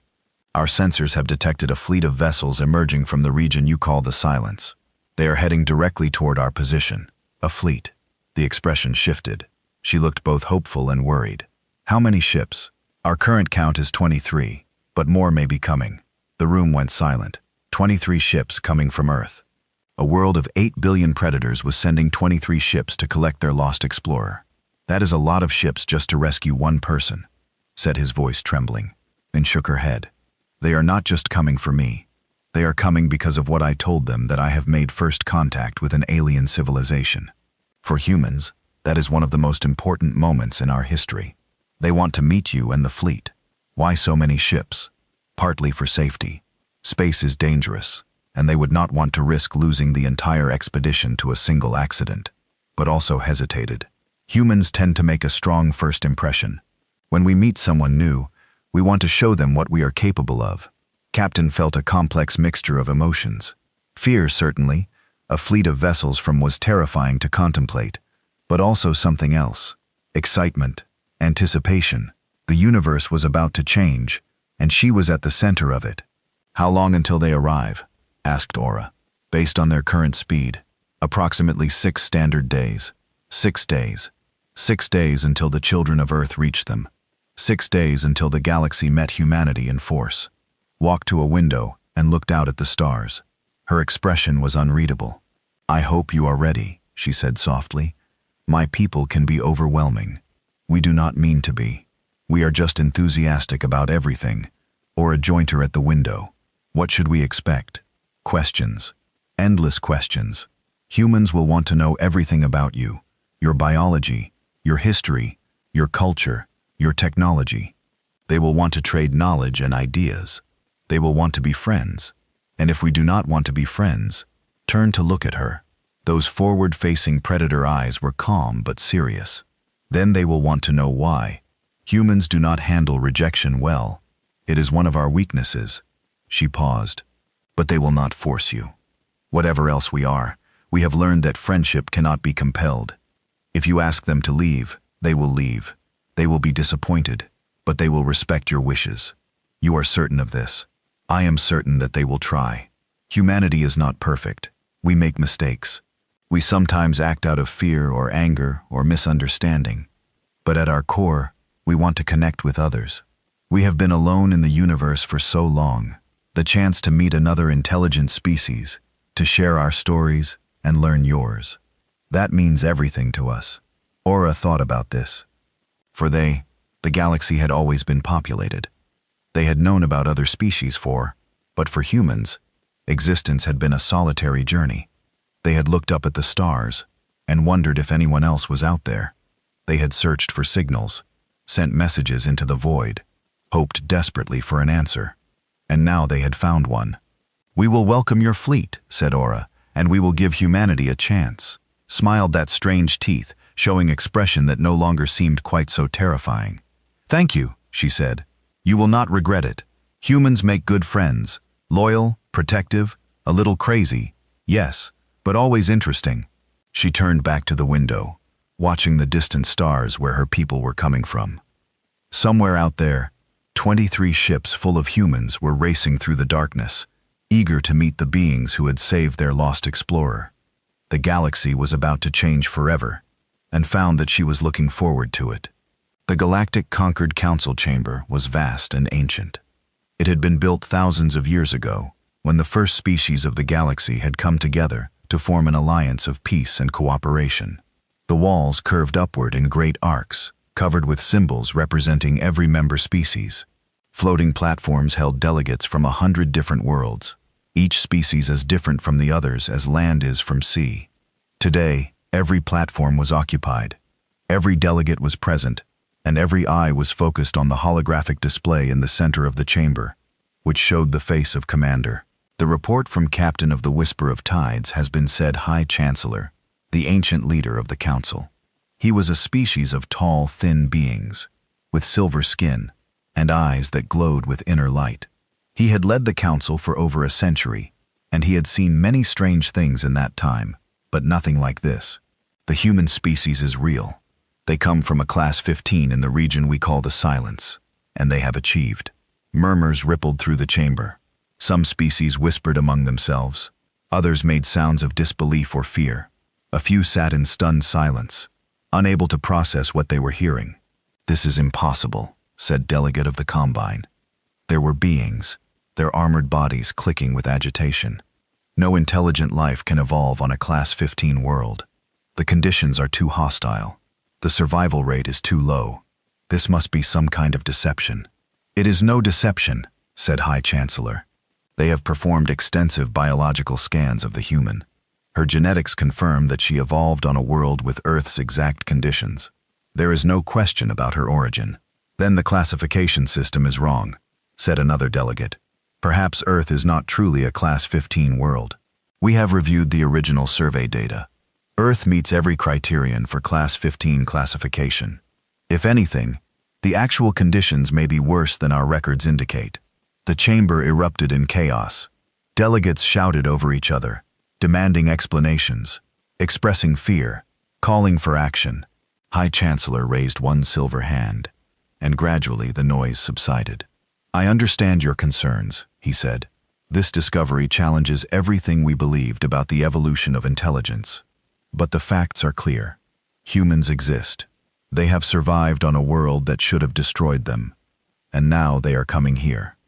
Our sensors have detected a fleet of vessels emerging from the region you call the Silence. They are heading directly toward our position. A fleet. The expression shifted. She looked both hopeful and worried. How many ships? Our current count is 23, but more may be coming. The room went silent. 23 ships coming from Earth. A world of 8 billion predators was sending 23 ships to collect their lost explorer. That is a lot of ships just to rescue one person, said his voice trembling, then shook her head. They are not just coming for me. They are coming because of what I told them, that I have made first contact with an alien civilization. For humans, that is one of the most important moments in our history. They want to meet you and the fleet. Why so many ships? Partly for safety. Space is dangerous, and they would not want to risk losing the entire expedition to a single accident, but also hesitated. Humans tend to make a strong first impression. When we meet someone new, we want to show them what we are capable of. Captain felt a complex mixture of emotions. Fear, certainly. A fleet of vessels from was terrifying to contemplate, but also something else. Excitement, anticipation. The universe was about to change, and she was at the center of it. How long until they arrive? Asked Aura. Based on their current speed, approximately 6 standard days. 6 days. 6 days until the children of Earth reach them. 6 days until the galaxy met humanity in force. Walked to a window and looked out at the stars. Her expression was unreadable. I hope you are ready, she said softly. My people can be overwhelming. We do not mean to be. We are just enthusiastic about everything. Or a jointer at the window. What should we expect? Questions. Endless questions. Humans will want to know everything about you. Your biology, your history, your culture, your technology. They will want to trade knowledge and ideas. They will want to be friends. And if we do not want to be friends, turn to look at her. Those forward-facing predator eyes were calm but serious. Then they will want to know why. Humans do not handle rejection well. It is one of our weaknesses. She paused. But they will not force you. Whatever else we are, we have learned that friendship cannot be compelled. If you ask them to leave, they will leave. They will be disappointed, but they will respect your wishes. You are certain of this. I am certain that they will try. Humanity is not perfect. We make mistakes. We sometimes act out of fear or anger or misunderstanding. But at our core, we want to connect with others. We have been alone in the universe for so long. The chance to meet another intelligent species, to share our stories and learn yours. That means everything to us. Aura thought about this. For the galaxy had always been populated. They had known about other species but for humans, existence had been a solitary journey. They had looked up at the stars and wondered if anyone else was out there. They had searched for signals, sent messages into the void, hoped desperately for an answer. And now they had found one. We will welcome your fleet, said Aura, and we will give humanity a chance. Smiled that strange teeth, showing expression that no longer seemed quite so terrifying. Thank you, she said. You will not regret it. Humans make good friends. Loyal, protective, a little crazy, yes, but always interesting. She turned back to the window, watching the distant stars where her people were coming from. Somewhere out there, 23 ships full of humans were racing through the darkness, eager to meet the beings who had saved their lost explorer. The galaxy was about to change forever, and found that she was looking forward to it. The Galactic Conquered Council Chamber was vast and ancient. It had been built thousands of years ago, when the first species of the galaxy had come together to form an alliance of peace and cooperation. The walls curved upward in great arcs, covered with symbols representing every member species. Floating platforms held delegates from 100 different worlds, each species as different from the others as land is from sea. Today, every platform was occupied. Every delegate was present, and every eye was focused on the holographic display in the center of the chamber, which showed the face of Commander. The report from Captain of the Whisper of Tides has been said High Chancellor, the ancient leader of the council. He was a species of tall, thin beings, with silver skin and eyes that glowed with inner light. He had led the council for over a century, and he had seen many strange things in that time, but nothing like this. The human species is real. They come from a class 15 in the region we call the Silence, and they have achieved. Murmurs rippled through the chamber. Some species whispered among themselves. Others made sounds of disbelief or fear. A few sat in stunned silence, unable to process what they were hearing. "This is impossible," said Delegate of the Combine. There were beings, their armored bodies clicking with agitation. No intelligent life can evolve on a Class 15 world. The conditions are too hostile. The survival rate is too low. This must be some kind of deception. "It is no deception," said High Chancellor. "They have performed extensive biological scans of the human. Her genetics confirm that she evolved on a world with Earth's exact conditions. There is no question about her origin." "Then the classification system is wrong," said another delegate. "Perhaps Earth is not truly a Class 15 world. We have reviewed the original survey data. Earth meets every criterion for Class 15 classification. If anything, the actual conditions may be worse than our records indicate." The chamber erupted in chaos. Delegates shouted over each other, demanding explanations, expressing fear, calling for action. High Chancellor raised one silver hand, and gradually the noise subsided. "I understand your concerns," he said. "This discovery challenges everything we believed about the evolution of intelligence. But the facts are clear. Humans exist. They have survived on a world that should have destroyed them, and now they are coming here."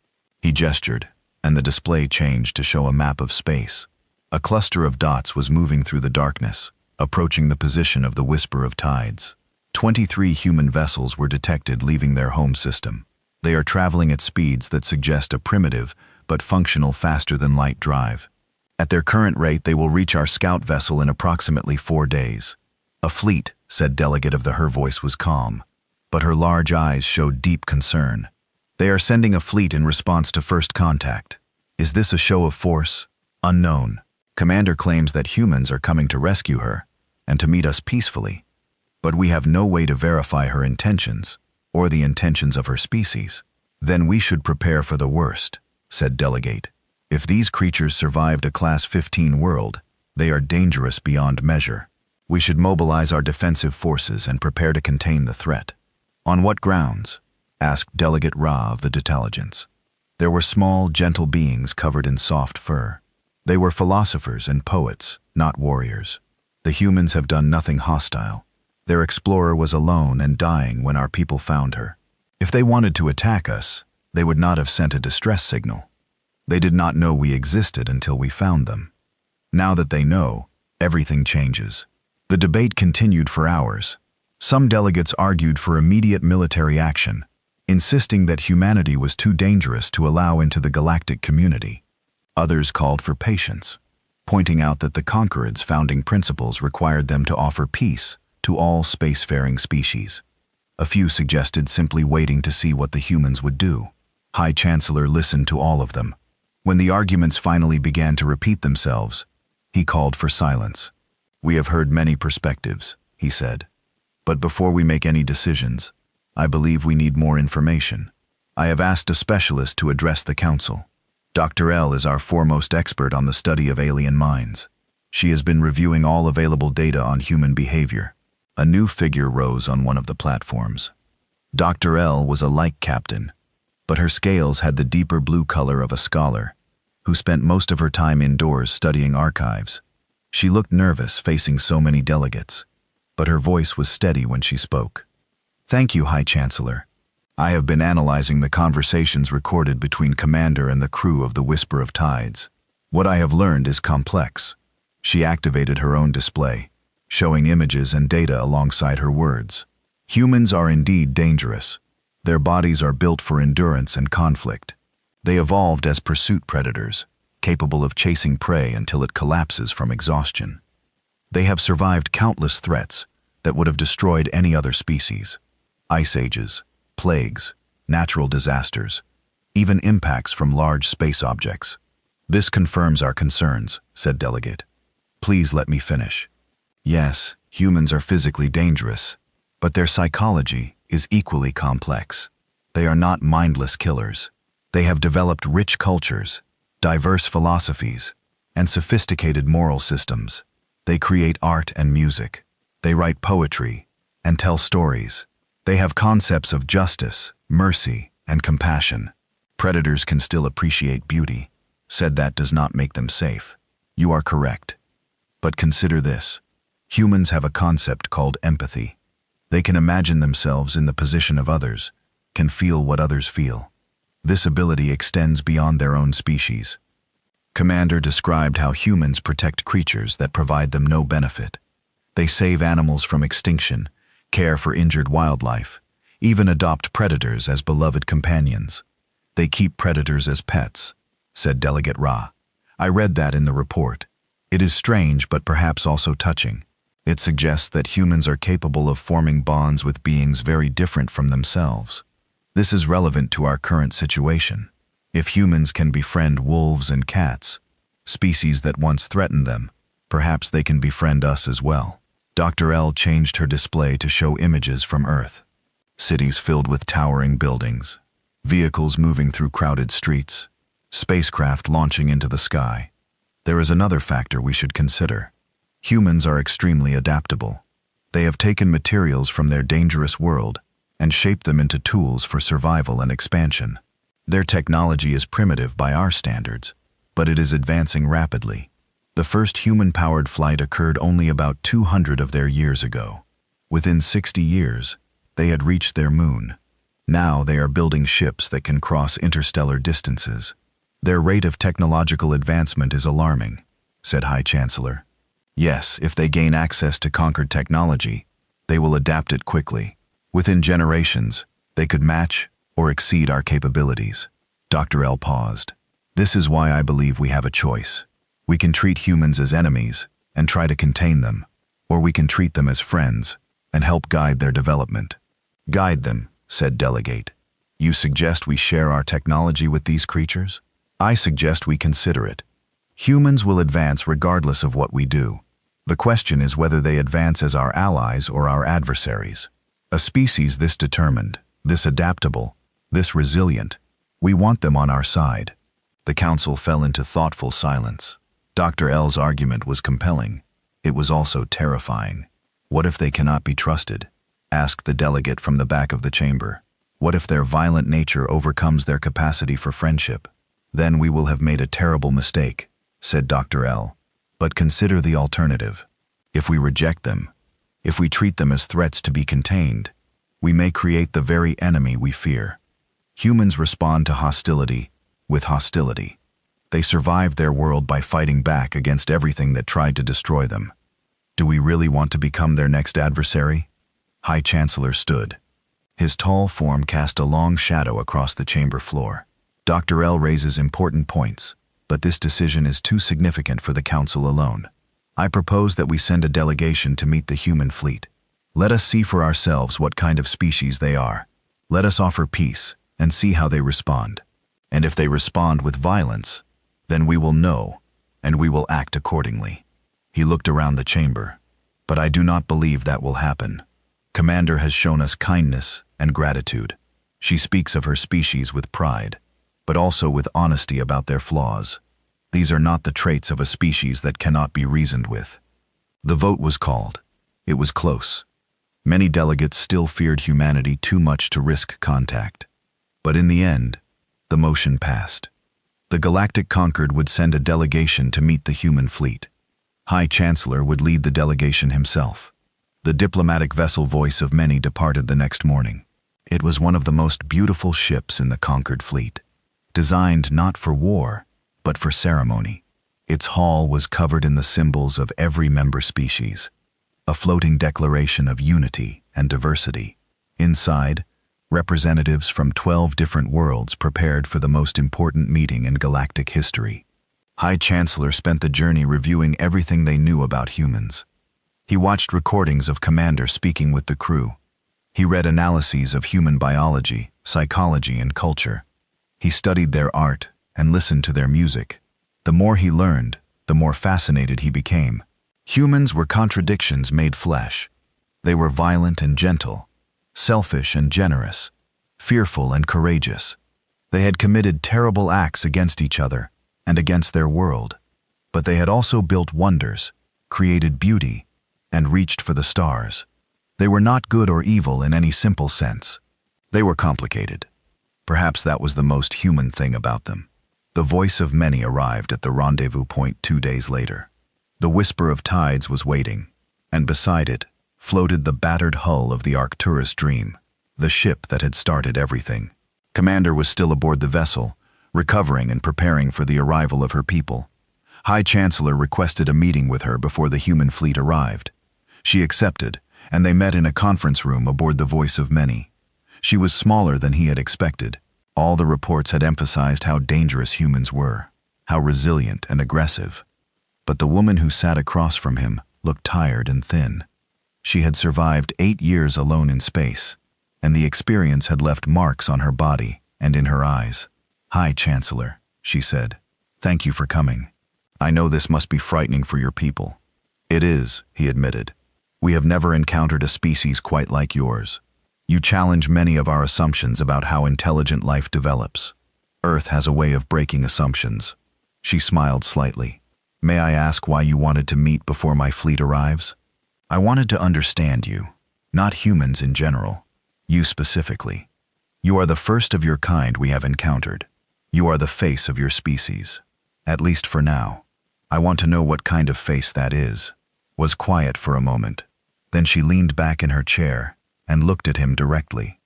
He gestured, and the display changed to show a map of space. A cluster of dots was moving through the darkness, approaching the position of the Whisper of Tides. 23 human vessels were detected leaving their home system. They are traveling at speeds that suggest a primitive but functional faster-than-light drive. At their current rate, they will reach our scout vessel in approximately 4 days. "A fleet," said Delegate of the Her voice was calm, but her large eyes showed deep concern. "They are sending a fleet in response to first contact. Is this a show of force? Unknown. Commander claims that humans are coming to rescue her and to meet us peacefully, but we have no way to verify her intentions or the intentions of her species." "Then we should prepare for the worst," said Delegate. "If these creatures survived a Class 15 world, they are dangerous beyond measure. We should mobilize our defensive forces and prepare to contain the threat." "On what grounds?" asked Delegate Ra of the Detelligence. There were small, gentle beings covered in soft fur. They were philosophers and poets, not warriors. The humans have done nothing hostile. Their explorer was alone and dying when our people found her. If they wanted to attack us, they would not have sent a distress signal. They did not know we existed until we found them. Now that they know, everything changes." The debate continued for hours. Some delegates argued for immediate military action, insisting that humanity was too dangerous to allow into the galactic community. Others called for patience, pointing out that the Conqueror's founding principles required them to offer peace to all spacefaring species. A few suggested simply waiting to see what the humans would do. High Chancellor listened to all of them. When the arguments finally began to repeat themselves, he called for silence. "We have heard many perspectives," he said. "But before we make any decisions, I believe we need more information. I have asked a specialist to address the council. Dr. L is our foremost expert on the study of alien minds. She has been reviewing all available data on human behavior." A new figure rose on one of the platforms. Dr. L was a light captain, but her scales had the deeper blue color of a scholar who spent most of her time indoors studying archives. She looked nervous facing so many delegates, but her voice was steady when she spoke. Thank you, High Chancellor. I have been analyzing the conversations recorded between Commander and the crew of the Whisper of Tides. What I have learned is complex. She activated her own display, showing images and data alongside her words. Humans are indeed dangerous. Their bodies are built for endurance and conflict. They evolved as pursuit predators, capable of chasing prey until it collapses from exhaustion. They have survived countless threats that would have destroyed any other species. Ice ages, plagues, natural disasters, even impacts from large space objects. This confirms our concerns, said Delegate. Please let me finish. Yes, humans are physically dangerous, but their psychology is equally complex. They are not mindless killers. They have developed rich cultures, diverse philosophies, and sophisticated moral systems. They create art and music. They write poetry and tell stories. They have concepts of justice, mercy, and compassion. Predators can still appreciate beauty. Said that does not make them safe. You are correct. But consider this. Humans have a concept called empathy. They can imagine themselves in the position of others, can feel what others feel. This ability extends beyond their own species. Commander described how humans protect creatures that provide them no benefit. They save animals from extinction, care for injured wildlife, even adopt predators as beloved companions. They keep predators as pets, said Delegate Ra. I read that in the report. It is strange but perhaps also touching. It suggests that humans are capable of forming bonds with beings very different from themselves. This is relevant to our current situation. If humans can befriend wolves and cats, species that once threatened them, perhaps they can befriend us as well. Dr. L changed her display to show images from Earth. Cities filled with towering buildings, vehicles moving through crowded streets, spacecraft launching into the sky. There is another factor we should consider. Humans are extremely adaptable. They have taken materials from their dangerous world and shaped them into tools for survival and expansion. Their technology is primitive by our standards, but it is advancing rapidly. The first human-powered flight occurred only about 200 of their years ago. Within 60 years, they had reached their moon. Now they are building ships that can cross interstellar distances. Their rate of technological advancement is alarming, said High Chancellor. Yes, if they gain access to conquered technology, they will adapt it quickly. Within generations, they could match or exceed our capabilities. Dr. L paused. This is why I believe we have a choice. We can treat humans as enemies and try to contain them, or we can treat them as friends and help guide their development. Guide them, said Delegate. You suggest we share our technology with these creatures? I suggest we consider it. Humans will advance regardless of what we do. The question is whether they advance as our allies or our adversaries. A species this determined, this adaptable, this resilient, we want them on our side. The council fell into thoughtful silence. Dr. L's argument was compelling. It was also terrifying. What if they cannot be trusted? Asked the delegate from the back of the chamber. What if their violent nature overcomes their capacity for friendship? Then we will have made a terrible mistake, said Dr. L. But consider the alternative. If we reject them, if we treat them as threats to be contained, we may create the very enemy we fear. Humans respond to hostility with hostility. They survived their world by fighting back against everything that tried to destroy them. Do we really want to become their next adversary? High Chancellor stood. His tall form cast a long shadow across the chamber floor. Dr. L raises important points, but this decision is too significant for the Council alone. I propose that we send a delegation to meet the human fleet. Let us see for ourselves what kind of species they are. Let us offer peace and see how they respond. And if they respond with violence, then we will know, and we will act accordingly. He looked around the chamber, but I do not believe that will happen. Commander has shown us kindness and gratitude. She speaks of her species with pride, but also with honesty about their flaws. These are not the traits of a species that cannot be reasoned with. The vote was called. It was close. Many delegates still feared humanity too much to risk contact. But in the end, the motion passed. The Galactic Concord would send a delegation to meet the human fleet. High Chancellor would lead the delegation himself. The diplomatic vessel voice of many departed the next morning. It was one of the most beautiful ships in the conquered fleet, designed not for war, but for ceremony. Its hull was covered in the symbols of every member species, a floating declaration of unity and diversity. Inside, representatives from 12 different worlds prepared for the most important meeting in galactic history. High Chancellor spent the journey reviewing everything they knew about humans. He watched recordings of Commander speaking with the crew. He read analyses of human biology, psychology, and culture. He studied their art and listened to their music. The more he learned, the more fascinated he became. Humans were contradictions made flesh. They were violent and gentle, selfish and generous, fearful and courageous. They had committed terrible acts against each other and against their world, but they had also built wonders, created beauty, and reached for the stars. They were not good or evil in any simple sense. They were complicated. Perhaps that was the most human thing about them. The voice of many arrived at the rendezvous point 2 days later. The whisper of tides was waiting, and beside it floated the battered hull of the Arcturus Dream, the ship that had started everything. Commander was still aboard the vessel, recovering and preparing for the arrival of her people. High Chancellor requested a meeting with her before the human fleet arrived. She accepted, and they met in a conference room aboard the Voice of Many. She was smaller than he had expected. All the reports had emphasized how dangerous humans were, how resilient and aggressive. But the woman who sat across from him looked tired and thin. She had survived 8 years alone in space, and the experience had left marks on her body and in her eyes. "Hi, Chancellor," she said. "Thank you for coming. I know this must be frightening for your people." "It is," he admitted. "We have never encountered a species quite like yours. You challenge many of our assumptions about how intelligent life develops. Earth has a way of breaking assumptions." She smiled slightly. "May I ask why you wanted to meet before my fleet arrives?" "I wanted to understand you, not humans in general. You specifically. You are the first of your kind we have encountered. You are the face of your species. At least for now. I want to know what kind of face that is." Was quiet for a moment. Then she leaned back in her chair and looked at him directly.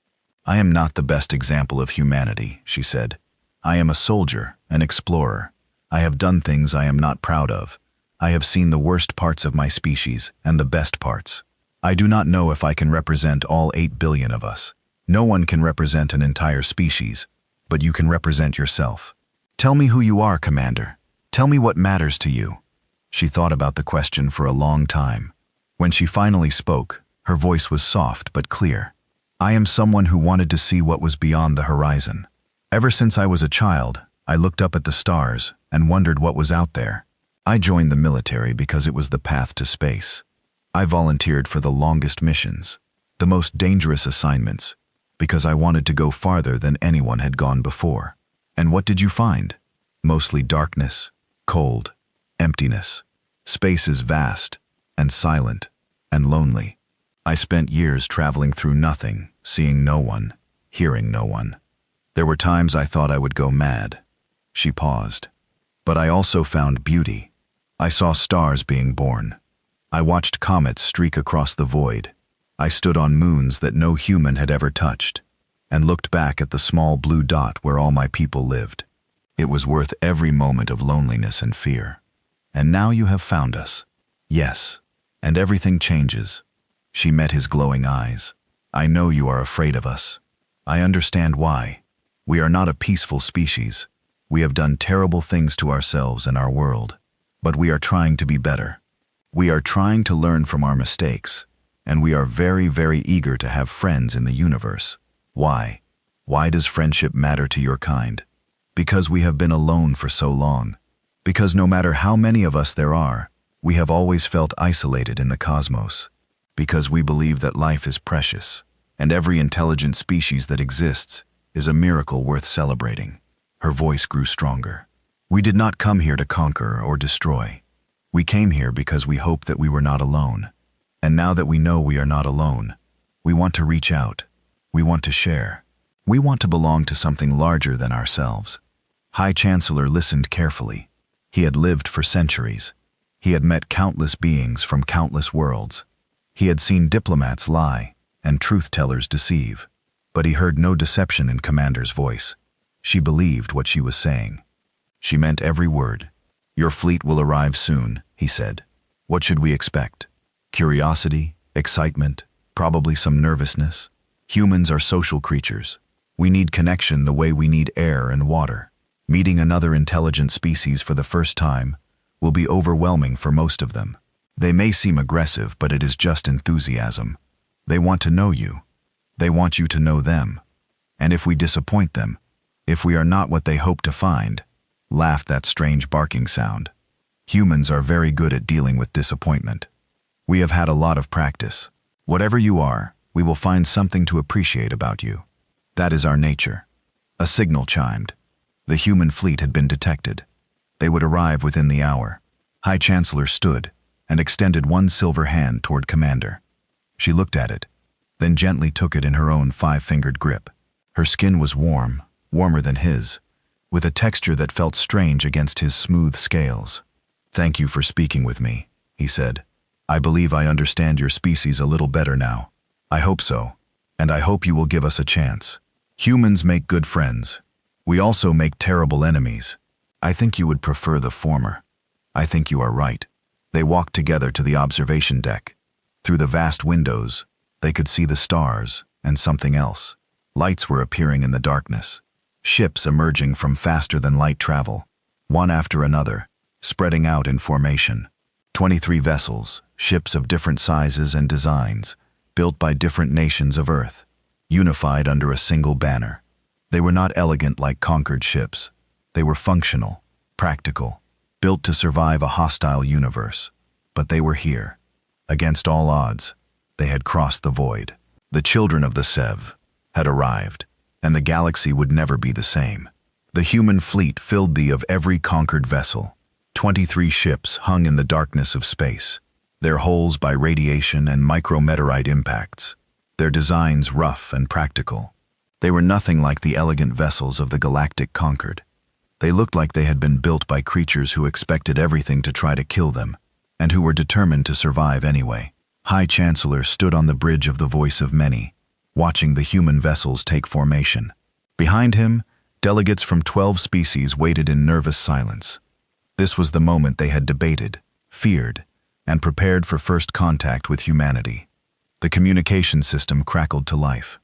"I am not the best example of humanity," she said. "I am a soldier, an explorer. I have done things I am not proud of. I have seen the worst parts of my species and the best parts. I do not know if I can represent all 8 billion of us. No one can represent an entire species, but you can represent yourself. Tell me who you are, Commander. Tell me what matters to you." She thought about the question for a long time. When she finally spoke, her voice was soft but clear. "I am someone who wanted to see what was beyond the horizon. Ever since I was a child, I looked up at the stars and wondered what was out there. I joined the military because it was the path to space. I volunteered for the longest missions, the most dangerous assignments, because I wanted to go farther than anyone had gone before. And what did you find? Mostly darkness, cold, emptiness. Space is vast and silent and lonely. I spent years traveling through nothing, seeing no one, hearing no one. There were times I thought I would go mad." She paused. "But I also found beauty. I saw stars being born. I watched comets streak across the void. I stood on moons that no human had ever touched, and looked back at the small blue dot where all my people lived. It was worth every moment of loneliness and fear. And now you have found us." "Yes, and everything changes." She met his glowing eyes. "I know you are afraid of us. I understand why. We are not a peaceful species. We have done terrible things to ourselves and our world. But we are trying to be better. We are trying to learn from our mistakes, and we are very, very eager to have friends in the universe. Why? Why does friendship matter to your kind? Because we have been alone for so long. Because no matter how many of us there are, we have always felt isolated in the cosmos. Because we believe that life is precious, and every intelligent species that exists is a miracle worth celebrating." Her voice grew stronger. "We did not come here to conquer or destroy. We came here because we hoped that we were not alone. And now that we know we are not alone, we want to reach out. We want to share. We want to belong to something larger than ourselves." High Chancellor listened carefully. He had lived for centuries. He had met countless beings from countless worlds. He had seen diplomats lie and truth-tellers deceive, but he heard no deception in Commander's voice. She believed what she was saying. She meant every word. "Your fleet will arrive soon," he said. "What should we expect? Curiosity, excitement, probably some nervousness. Humans are social creatures. We need connection the way we need air and water. Meeting another intelligent species for the first time will be overwhelming for most of them. They may seem aggressive, but it is just enthusiasm. They want to know you. They want you to know them. And if we disappoint them, if we are not what they hope to find," laughed that strange barking sound. "Humans are very good at dealing with disappointment. We have had a lot of practice. Whatever you are, we will find something to appreciate about you. That is our nature." A signal chimed. The human fleet had been detected. They would arrive within the hour. High Chancellor stood and extended one silver hand toward Commander. She looked at it, then gently took it in her own five-fingered grip. Her skin was warm, warmer than his, with a texture that felt strange against his smooth scales. "Thank you for speaking with me," he said. "I believe I understand your species a little better now. I hope so, and I hope you will give us a chance. Humans make good friends. We also make terrible enemies. I think you would prefer the former. I think you are right." They walked together to the observation deck. Through the vast windows, they could see the stars and something else. Lights were appearing in the darkness. Ships emerging from faster-than-light travel, one after another, spreading out in formation. 23 vessels, ships of different sizes and designs, built by different nations of Earth, unified under a single banner. They were not elegant like conquered ships. They were functional, practical, built to survive a hostile universe. But they were here. Against all odds, they had crossed the void. The children of the Sev had arrived, and the galaxy would never be the same. The human fleet filled thee of every conquered vessel. 23 ships hung in the darkness of space, their hulls by radiation and micrometeorite impacts, their designs rough and practical. They were nothing like the elegant vessels of the Galactic Conquered. They looked like they had been built by creatures who expected everything to try to kill them, and who were determined to survive anyway. High Chancellor stood on the bridge of the Voice of Many, watching the human vessels take formation. Behind him, delegates from 12 species waited in nervous silence. This was the moment they had debated, feared, and prepared for first contact with humanity. The communication system crackled to life.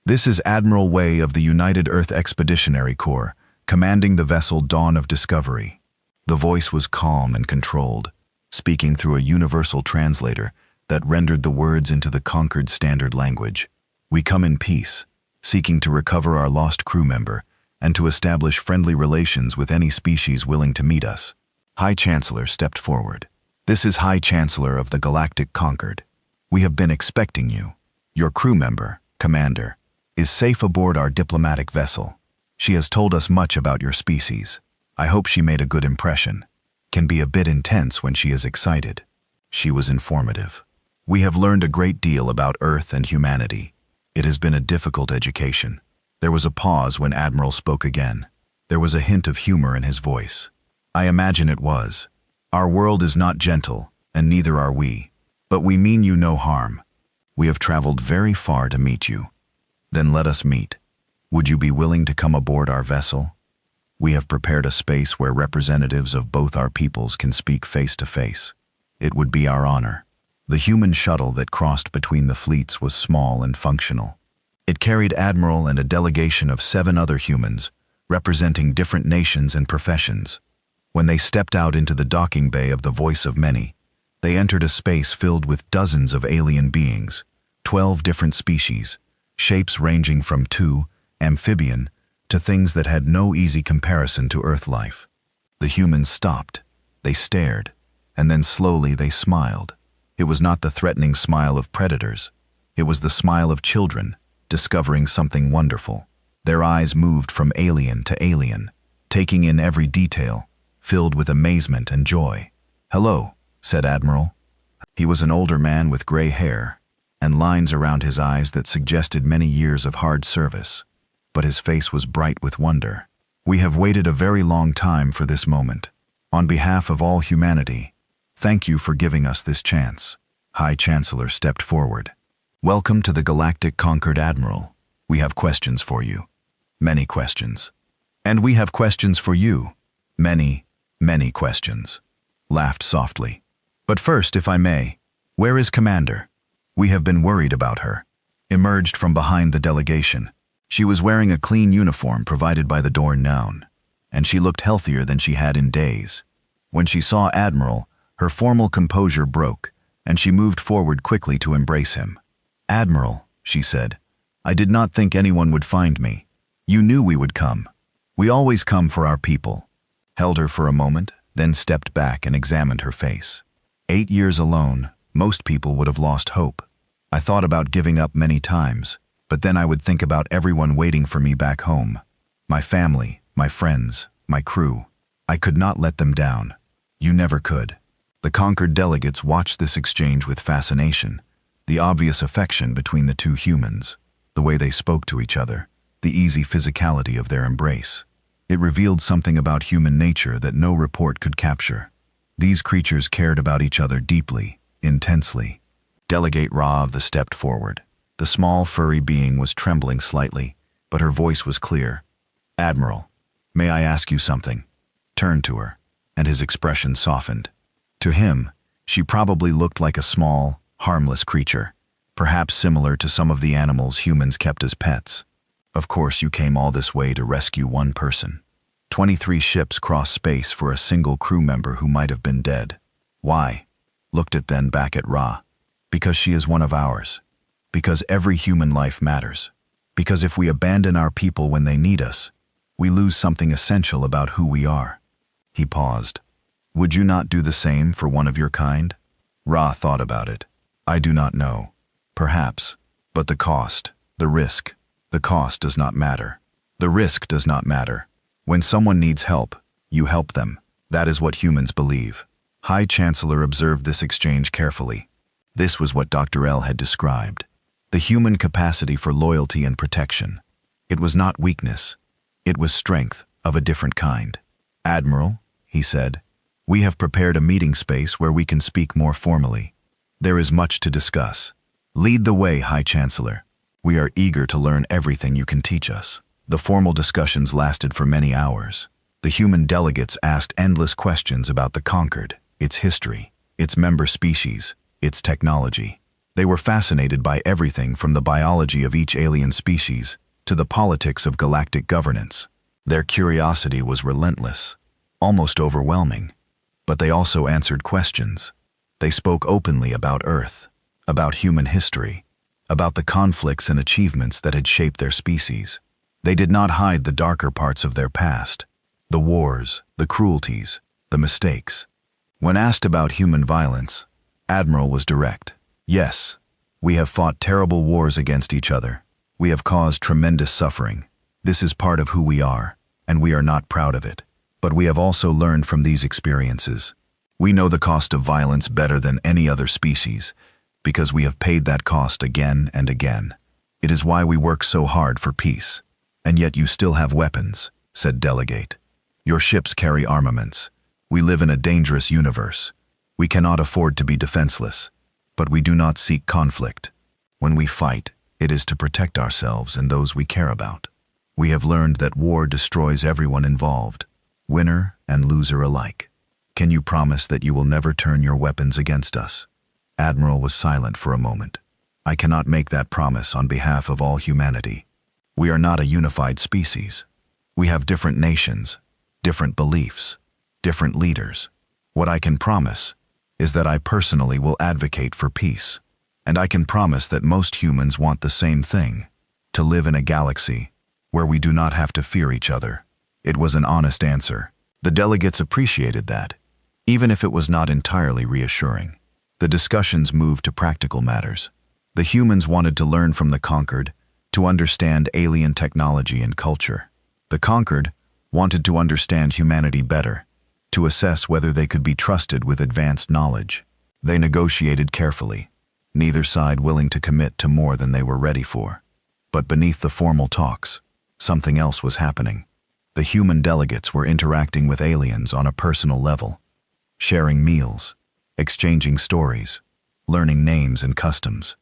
"This is Admiral Wei of the United Earth Expeditionary Corps, commanding the vessel Dawn of Discovery." The voice was calm and controlled, speaking through a universal translator that rendered the words into the conquered standard language. "We come in peace, seeking to recover our lost crew member and to establish friendly relations with any species willing to meet us." High Chancellor stepped forward. "This is High Chancellor of the Galactic Conquered. We have been expecting you. Your crew member, Commander, is safe aboard our diplomatic vessel. She has told us much about your species. I hope she made a good impression. Can be a bit intense when she is excited." She was informative. "We have learned a great deal about Earth and humanity. It has been a difficult education." There was a pause when Admiral spoke again. There was a hint of humor in his voice. "I imagine it was. Our world is not gentle, and neither are we. But we mean you no harm. We have traveled very far to meet you. Then let us meet. Would you be willing to come aboard our vessel? We have prepared a space where representatives of both our peoples can speak face to face. It would be our honor." The human shuttle that crossed between the fleets was small and functional. It carried Admiral and a delegation of 7 other humans, representing different nations and professions. When they stepped out into the docking bay of the Voice of Many, they entered a space filled with dozens of alien beings, 12 different species, shapes ranging from 2, amphibian, to things that had no easy comparison to Earth life. The humans stopped. They stared, and then slowly they smiled. It was not the threatening smile of predators. It was the smile of children, discovering something wonderful. Their eyes moved from alien to alien, taking in every detail, filled with amazement and joy. "Hello," said Admiral. He was an older man with gray hair, and lines around his eyes that suggested many years of hard service. But his face was bright with wonder. "We have waited a very long time for this moment. On behalf of all humanity, thank you for giving us this chance." High Chancellor stepped forward. "Welcome to the Galactic Conquered Admiral. We have questions for you. Many questions. And we have questions for you. Many, many questions." Laughed softly. "But first, if I may, where is Commander? We have been worried about her." Emerged from behind the delegation. She was wearing a clean uniform provided by the Dorn Noun, and she looked healthier than she had in days. When she saw Admiral, her formal composure broke, and she moved forward quickly to embrace him. "Admiral," she said, "I did not think anyone would find me. You knew we would come. We always come for our people." Held her for a moment, then stepped back and examined her face. 8 years alone, most people would have lost hope. I thought about giving up many times, but then I would think about everyone waiting for me back home. My family, my friends, my crew. I could not let them down. You never could. The conquered delegates watched this exchange with fascination, the obvious affection between the two humans, the way they spoke to each other, the easy physicality of their embrace. It revealed something about human nature that no report could capture. These creatures cared about each other deeply, intensely. Delegate Rav stepped forward. The small, furry being was trembling slightly, but her voice was clear. "Admiral, may I ask you something?" Turned to her, and his expression softened. To him, she probably looked like a small, harmless creature, perhaps similar to some of the animals humans kept as pets. "Of course you came all this way to rescue one person. 23 ships crossed space for a single crew member who might have been dead. Why?" Looked at then back at Ra. "Because she is one of ours. Because every human life matters. Because if we abandon our people when they need us, we lose something essential about who we are." He paused. "Would you not do the same for one of your kind?" Ra thought about it. "I do not know. Perhaps. But the cost, the risk, the cost does not matter. The risk does not matter. When someone needs help, you help them. That is what humans believe." High Chancellor observed this exchange carefully. This was what Dr. L had described. The human capacity for loyalty and protection. It was not weakness. It was strength of a different kind. "Admiral," he said, "we have prepared a meeting space where we can speak more formally. There is much to discuss. Lead the way, High Chancellor. We are eager to learn everything you can teach us." The formal discussions lasted for many hours. The human delegates asked endless questions about the conquered, its history, its member species, its technology. They were fascinated by everything from the biology of each alien species to the politics of galactic governance. Their curiosity was relentless, almost overwhelming. But they also answered questions. They spoke openly about Earth, about human history, about the conflicts and achievements that had shaped their species. They did not hide the darker parts of their past, the wars, the cruelties, the mistakes. When asked about human violence, Admiral was direct. "Yes, we have fought terrible wars against each other. We have caused tremendous suffering. This is part of who we are, and we are not proud of it. But we have also learned from these experiences. We know the cost of violence better than any other species, because we have paid that cost again and again. It is why we work so hard for peace." "And yet you still have weapons," said Delegate. "Your ships carry armaments. We live in a dangerous universe. We cannot afford to be defenseless. But we do not seek conflict. When we fight, it is to protect ourselves and those we care about. We have learned that war destroys everyone involved, winner and loser alike. Can you promise that you will never turn your weapons against us?" Admiral was silent for a moment. "I cannot make that promise on behalf of all humanity. We are not a unified species. We have different nations, different beliefs, different leaders. What I can promise is that I personally will advocate for peace. And I can promise that most humans want the same thing, to live in a galaxy where we do not have to fear each other." It was an honest answer. The delegates appreciated that, even if it was not entirely reassuring. The discussions moved to practical matters. The humans wanted to learn from the conquered, to understand alien technology and culture. The conquered wanted to understand humanity better, to assess whether they could be trusted with advanced knowledge. They negotiated carefully, neither side willing to commit to more than they were ready for. But beneath the formal talks, something else was happening. The human delegates were interacting with aliens on a personal level, sharing meals, exchanging stories, learning names and customs.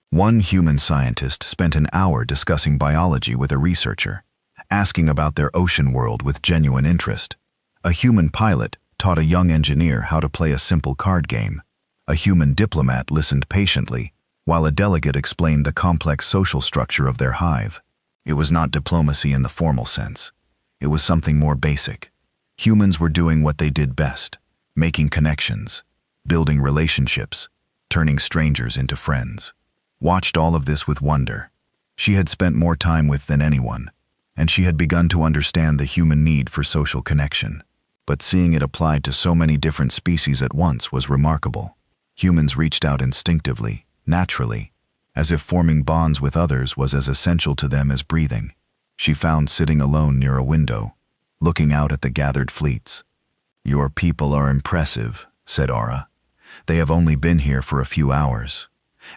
One human scientist spent an hour discussing biology with a researcher, asking about their ocean world with genuine interest. A human pilot taught a young engineer how to play a simple card game. A human diplomat listened patiently, while a delegate explained the complex social structure of their hive. It was not diplomacy in the formal sense. It was something more basic. Humans were doing what they did best, making connections, building relationships, turning strangers into friends. Watched all of this with wonder. She had spent more time with than anyone, and she had begun to understand the human need for social connection. But seeing it applied to so many different species at once was remarkable. Humans reached out instinctively, naturally, as if forming bonds with others was as essential to them as breathing. She found sitting alone near a window, looking out at the gathered fleets. "Your people are impressive," said Aura. "They have only been here for a few hours,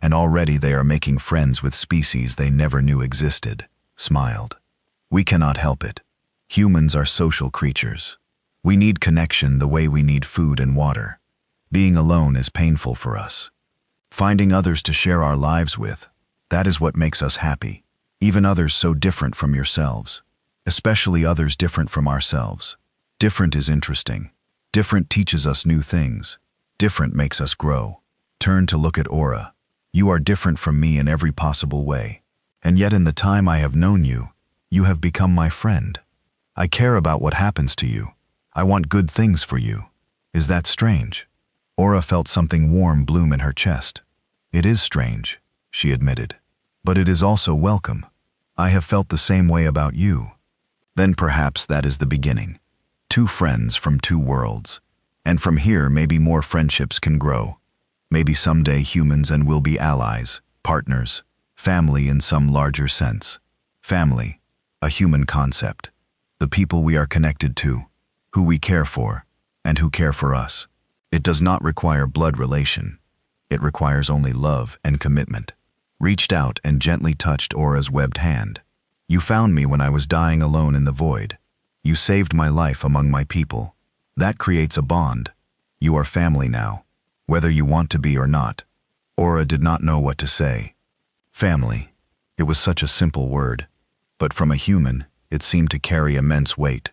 and already they are making friends with species they never knew existed." Smiled. "We cannot help it. Humans are social creatures. We need connection the way we need food and water. Being alone is painful for us. Finding others to share our lives with, that is what makes us happy. Even others so different from yourselves. Especially others different from ourselves. Different is interesting. Different teaches us new things. Different makes us grow." Turn to look at Aura. "You are different from me in every possible way. And yet in the time I have known you, you have become my friend. I care about what happens to you. I want good things for you. Is that strange?" Aura felt something warm bloom in her chest. "It is strange," she admitted. "But it is also welcome. I have felt the same way about you." Then perhaps that is the beginning. Two friends from two worlds. And from here maybe more friendships can grow. Maybe someday humans and we'll be allies, partners, family in some larger sense. Family, a human concept. The people we are connected to, who we care for, and who care for us. It does not require blood relation. It requires only love and commitment. Reached out and gently touched Aura's webbed hand. "You found me when I was dying alone in the void. You saved my life among my people. That creates a bond. You are family now, whether you want to be or not." Aura did not know what to say. Family. It was such a simple word, but from a human, it seemed to carry immense weight.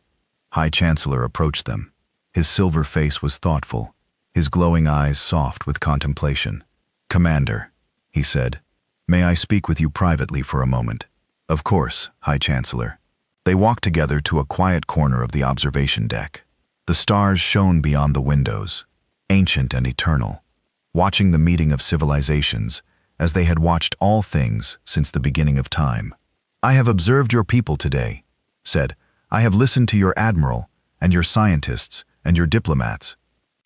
High Chancellor approached them. His silver face was thoughtful, his glowing eyes soft with contemplation. "Commander," he said, "may I speak with you privately for a moment?" "Of course, High Chancellor." They walked together to a quiet corner of the observation deck. The stars shone beyond the windows, ancient and eternal, watching the meeting of civilizations as they had watched all things since the beginning of time. "I have observed your people today," said. "I have listened to your admiral and your scientists and your diplomats.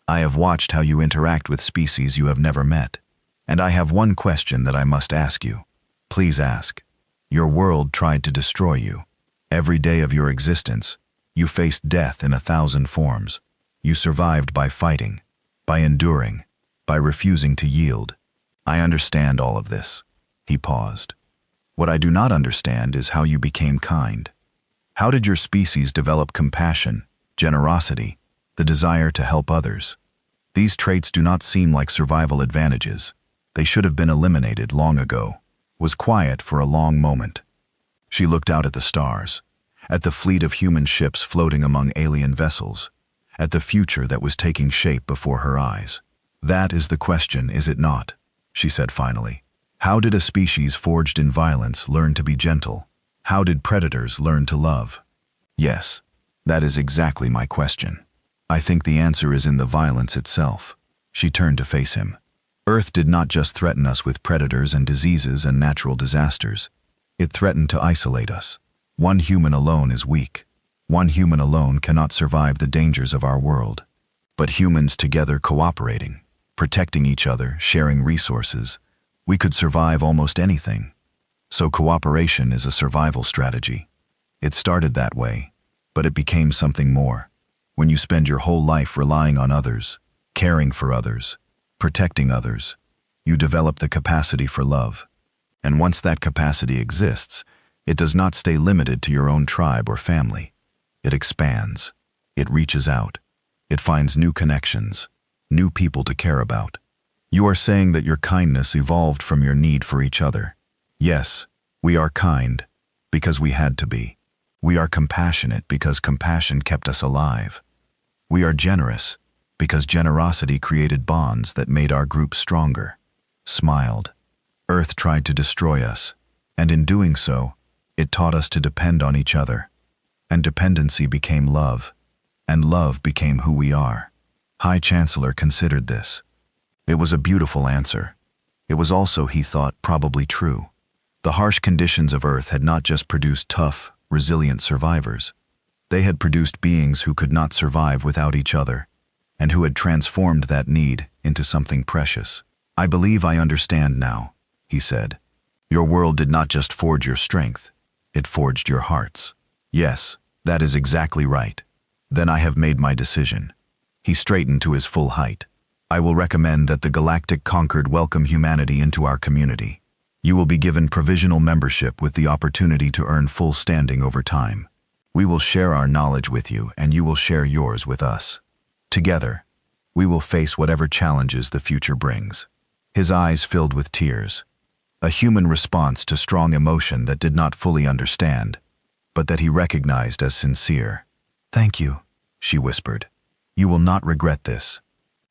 I have watched how you interact with species you have never met. And I have one question that I must ask you. Please ask. Your world tried to destroy you. Every day of your existence, you faced death in 1,000 forms. You survived by fighting, by enduring, by refusing to yield. I understand all of this." He paused. "What I do not understand is how you became kind. How did your species develop compassion, generosity, the desire to help others? These traits do not seem like survival advantages. They should have been eliminated long ago." Was quiet for a long moment. She looked out at the stars, at the fleet of human ships floating among alien vessels, at the future that was taking shape before her eyes. "That is the question, is it not?" she said finally. "How did a species forged in violence learn to be gentle? How did predators learn to love?" "Yes, that is exactly my question. I think the answer is in the violence itself." She turned to face him. "Earth did not just threaten us with predators and diseases and natural disasters. It threatened to isolate us. One human alone is weak. One human alone cannot survive the dangers of our world. But humans together cooperating, protecting each other, sharing resources, we could survive almost anything. So cooperation is a survival strategy. It started that way, but it became something more. When you spend your whole life relying on others, caring for others, protecting others, you develop the capacity for love. And once that capacity exists, it does not stay limited to your own tribe or family. It expands. It reaches out. It finds new connections, new people to care about. You are saying that your kindness evolved from your need for each other. Yes, we are kind, because we had to be. We are compassionate because compassion kept us alive. We are generous because generosity created bonds that made our group stronger. Smiled. Earth tried to destroy us, and in doing so, it taught us to depend on each other. And dependency became love, and love became who we are. High Chancellor considered this. It was a beautiful answer. It was also, he thought, probably true. The harsh conditions of Earth had not just produced tough, resilient survivors. They had produced beings who could not survive without each other, and who had transformed that need into something precious. I believe I understand now, he said. Your world did not just forge your strength, it forged your hearts. Yes, that is exactly right. Then I have made my decision. He straightened to his full height. I will recommend that the Galactic Concord welcome humanity into our community. You will be given provisional membership with the opportunity to earn full standing over time. We will share our knowledge with you, and you will share yours with us. Together, we will face whatever challenges the future brings. His eyes filled with tears, a human response to strong emotion that did not fully understand, but that he recognized as sincere. Thank you, she whispered. You will not regret this.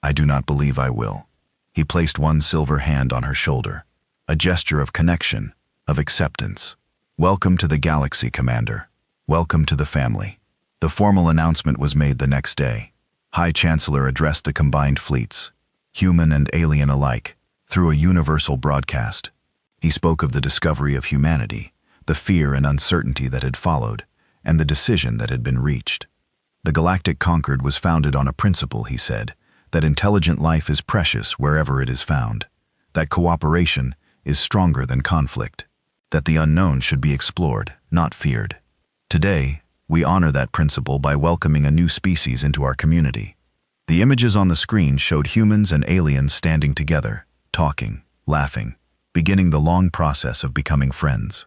I do not believe I will. He placed one silver hand on her shoulder, a gesture of connection, of acceptance. Welcome to the galaxy, Commander. Welcome to the family. The formal announcement was made the next day. High Chancellor addressed the combined fleets, human and alien alike, through a universal broadcast. He spoke of the discovery of humanity, the fear and uncertainty that had followed, and the decision that had been reached. The Galactic Concord was founded on a principle, he said, that intelligent life is precious wherever it is found, that cooperation is stronger than conflict, that the unknown should be explored, not feared. Today, we honor that principle by welcoming a new species into our community. The images on the screen showed humans and aliens standing together, talking, laughing, beginning the long process of becoming friends.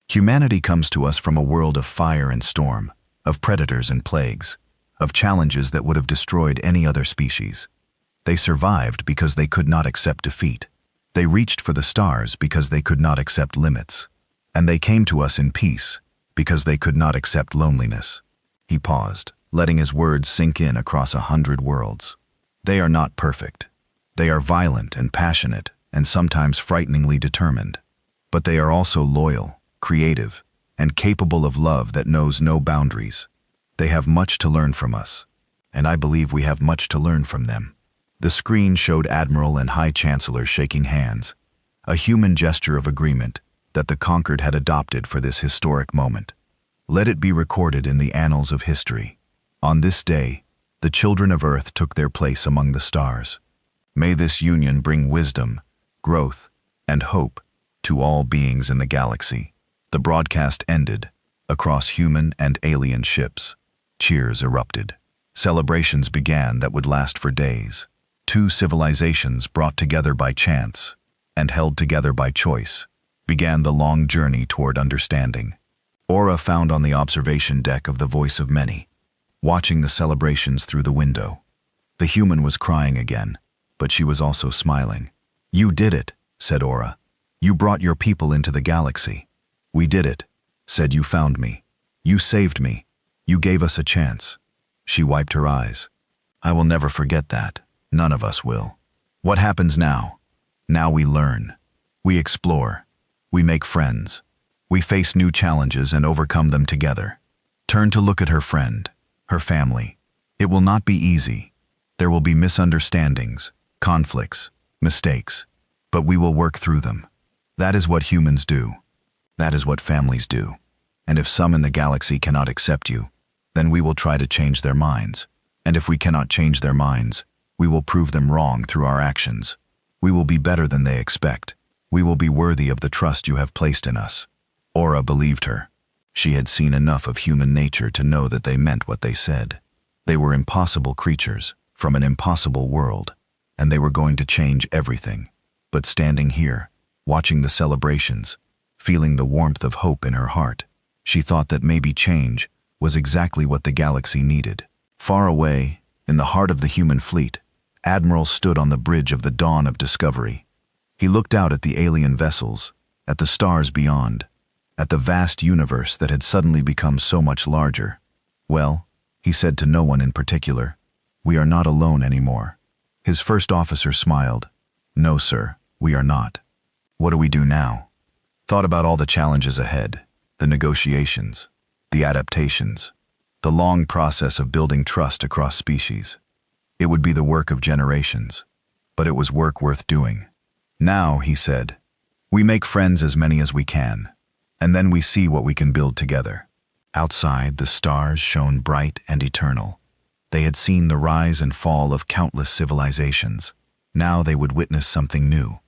Humanity comes to us from a world of fire and storm, of predators and plagues, of challenges that would have destroyed any other species. They survived because they could not accept defeat. They reached for the stars because they could not accept limits. And they came to us in peace because they could not accept loneliness. He paused, letting his words sink in across 100 worlds. They are not perfect. They are violent and passionate and sometimes frighteningly determined. But they are also loyal, creative, and capable of love that knows no boundaries. They have much to learn from us, and I believe we have much to learn from them. The screen showed Admiral and High Chancellor shaking hands, a human gesture of agreement that the Concord had adopted for this historic moment. Let it be recorded in the annals of history. On this day, the children of Earth took their place among the stars. May this union bring wisdom, growth, and hope to all beings in the galaxy. The broadcast ended across human and alien ships. Cheers erupted. Celebrations began that would last for days. Two civilizations brought together by chance and held together by choice began the long journey toward understanding. Aura found on the observation deck of the Voice of Many, watching the celebrations through the window. The human was crying again, but she was also smiling. You did it, said Aura. You brought your people into the galaxy. We did it, said You found me. You saved me. You gave us a chance. She wiped her eyes. I will never forget that. None of us will. What happens now? Now we learn. We explore. We make friends. We face new challenges and overcome them together. Turn to look at her friend, her family. It will not be easy. There will be misunderstandings, conflicts, mistakes, but we will work through them. That is what humans do. That is what families do. And if some in the galaxy cannot accept you, then we will try to change their minds. And if we cannot change their minds, we will prove them wrong through our actions. We will be better than they expect. We will be worthy of the trust you have placed in us. Aura believed her. She had seen enough of human nature to know that they meant what they said. They were impossible creatures from an impossible world, and they were going to change everything. But standing here, watching the celebrations, feeling the warmth of hope in her heart, she thought that maybe change was exactly what the galaxy needed. Far away, in the heart of the human fleet, Admiral stood on the bridge of the dawn of discovery. He looked out at the alien vessels, at the stars beyond, at the vast universe that had suddenly become so much larger. "Well," he said to no one in particular, "we are not alone anymore." His first officer smiled. "No, sir, we are not. What do we do now?" Thought about all the challenges ahead, the negotiations, the adaptations, the long process of building trust across species. It would be the work of generations, but it was work worth doing. "Now," he said, "we make friends as many as we can, and then we see what we can build together." Outside, the stars shone bright and eternal. They had seen the rise and fall of countless civilizations. Now they would witness something new,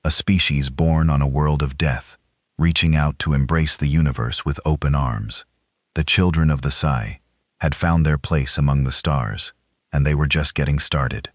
a species born on a world of death, reaching out to embrace the universe with open arms. The children of the Sci had found their place among the stars, and they were just getting started.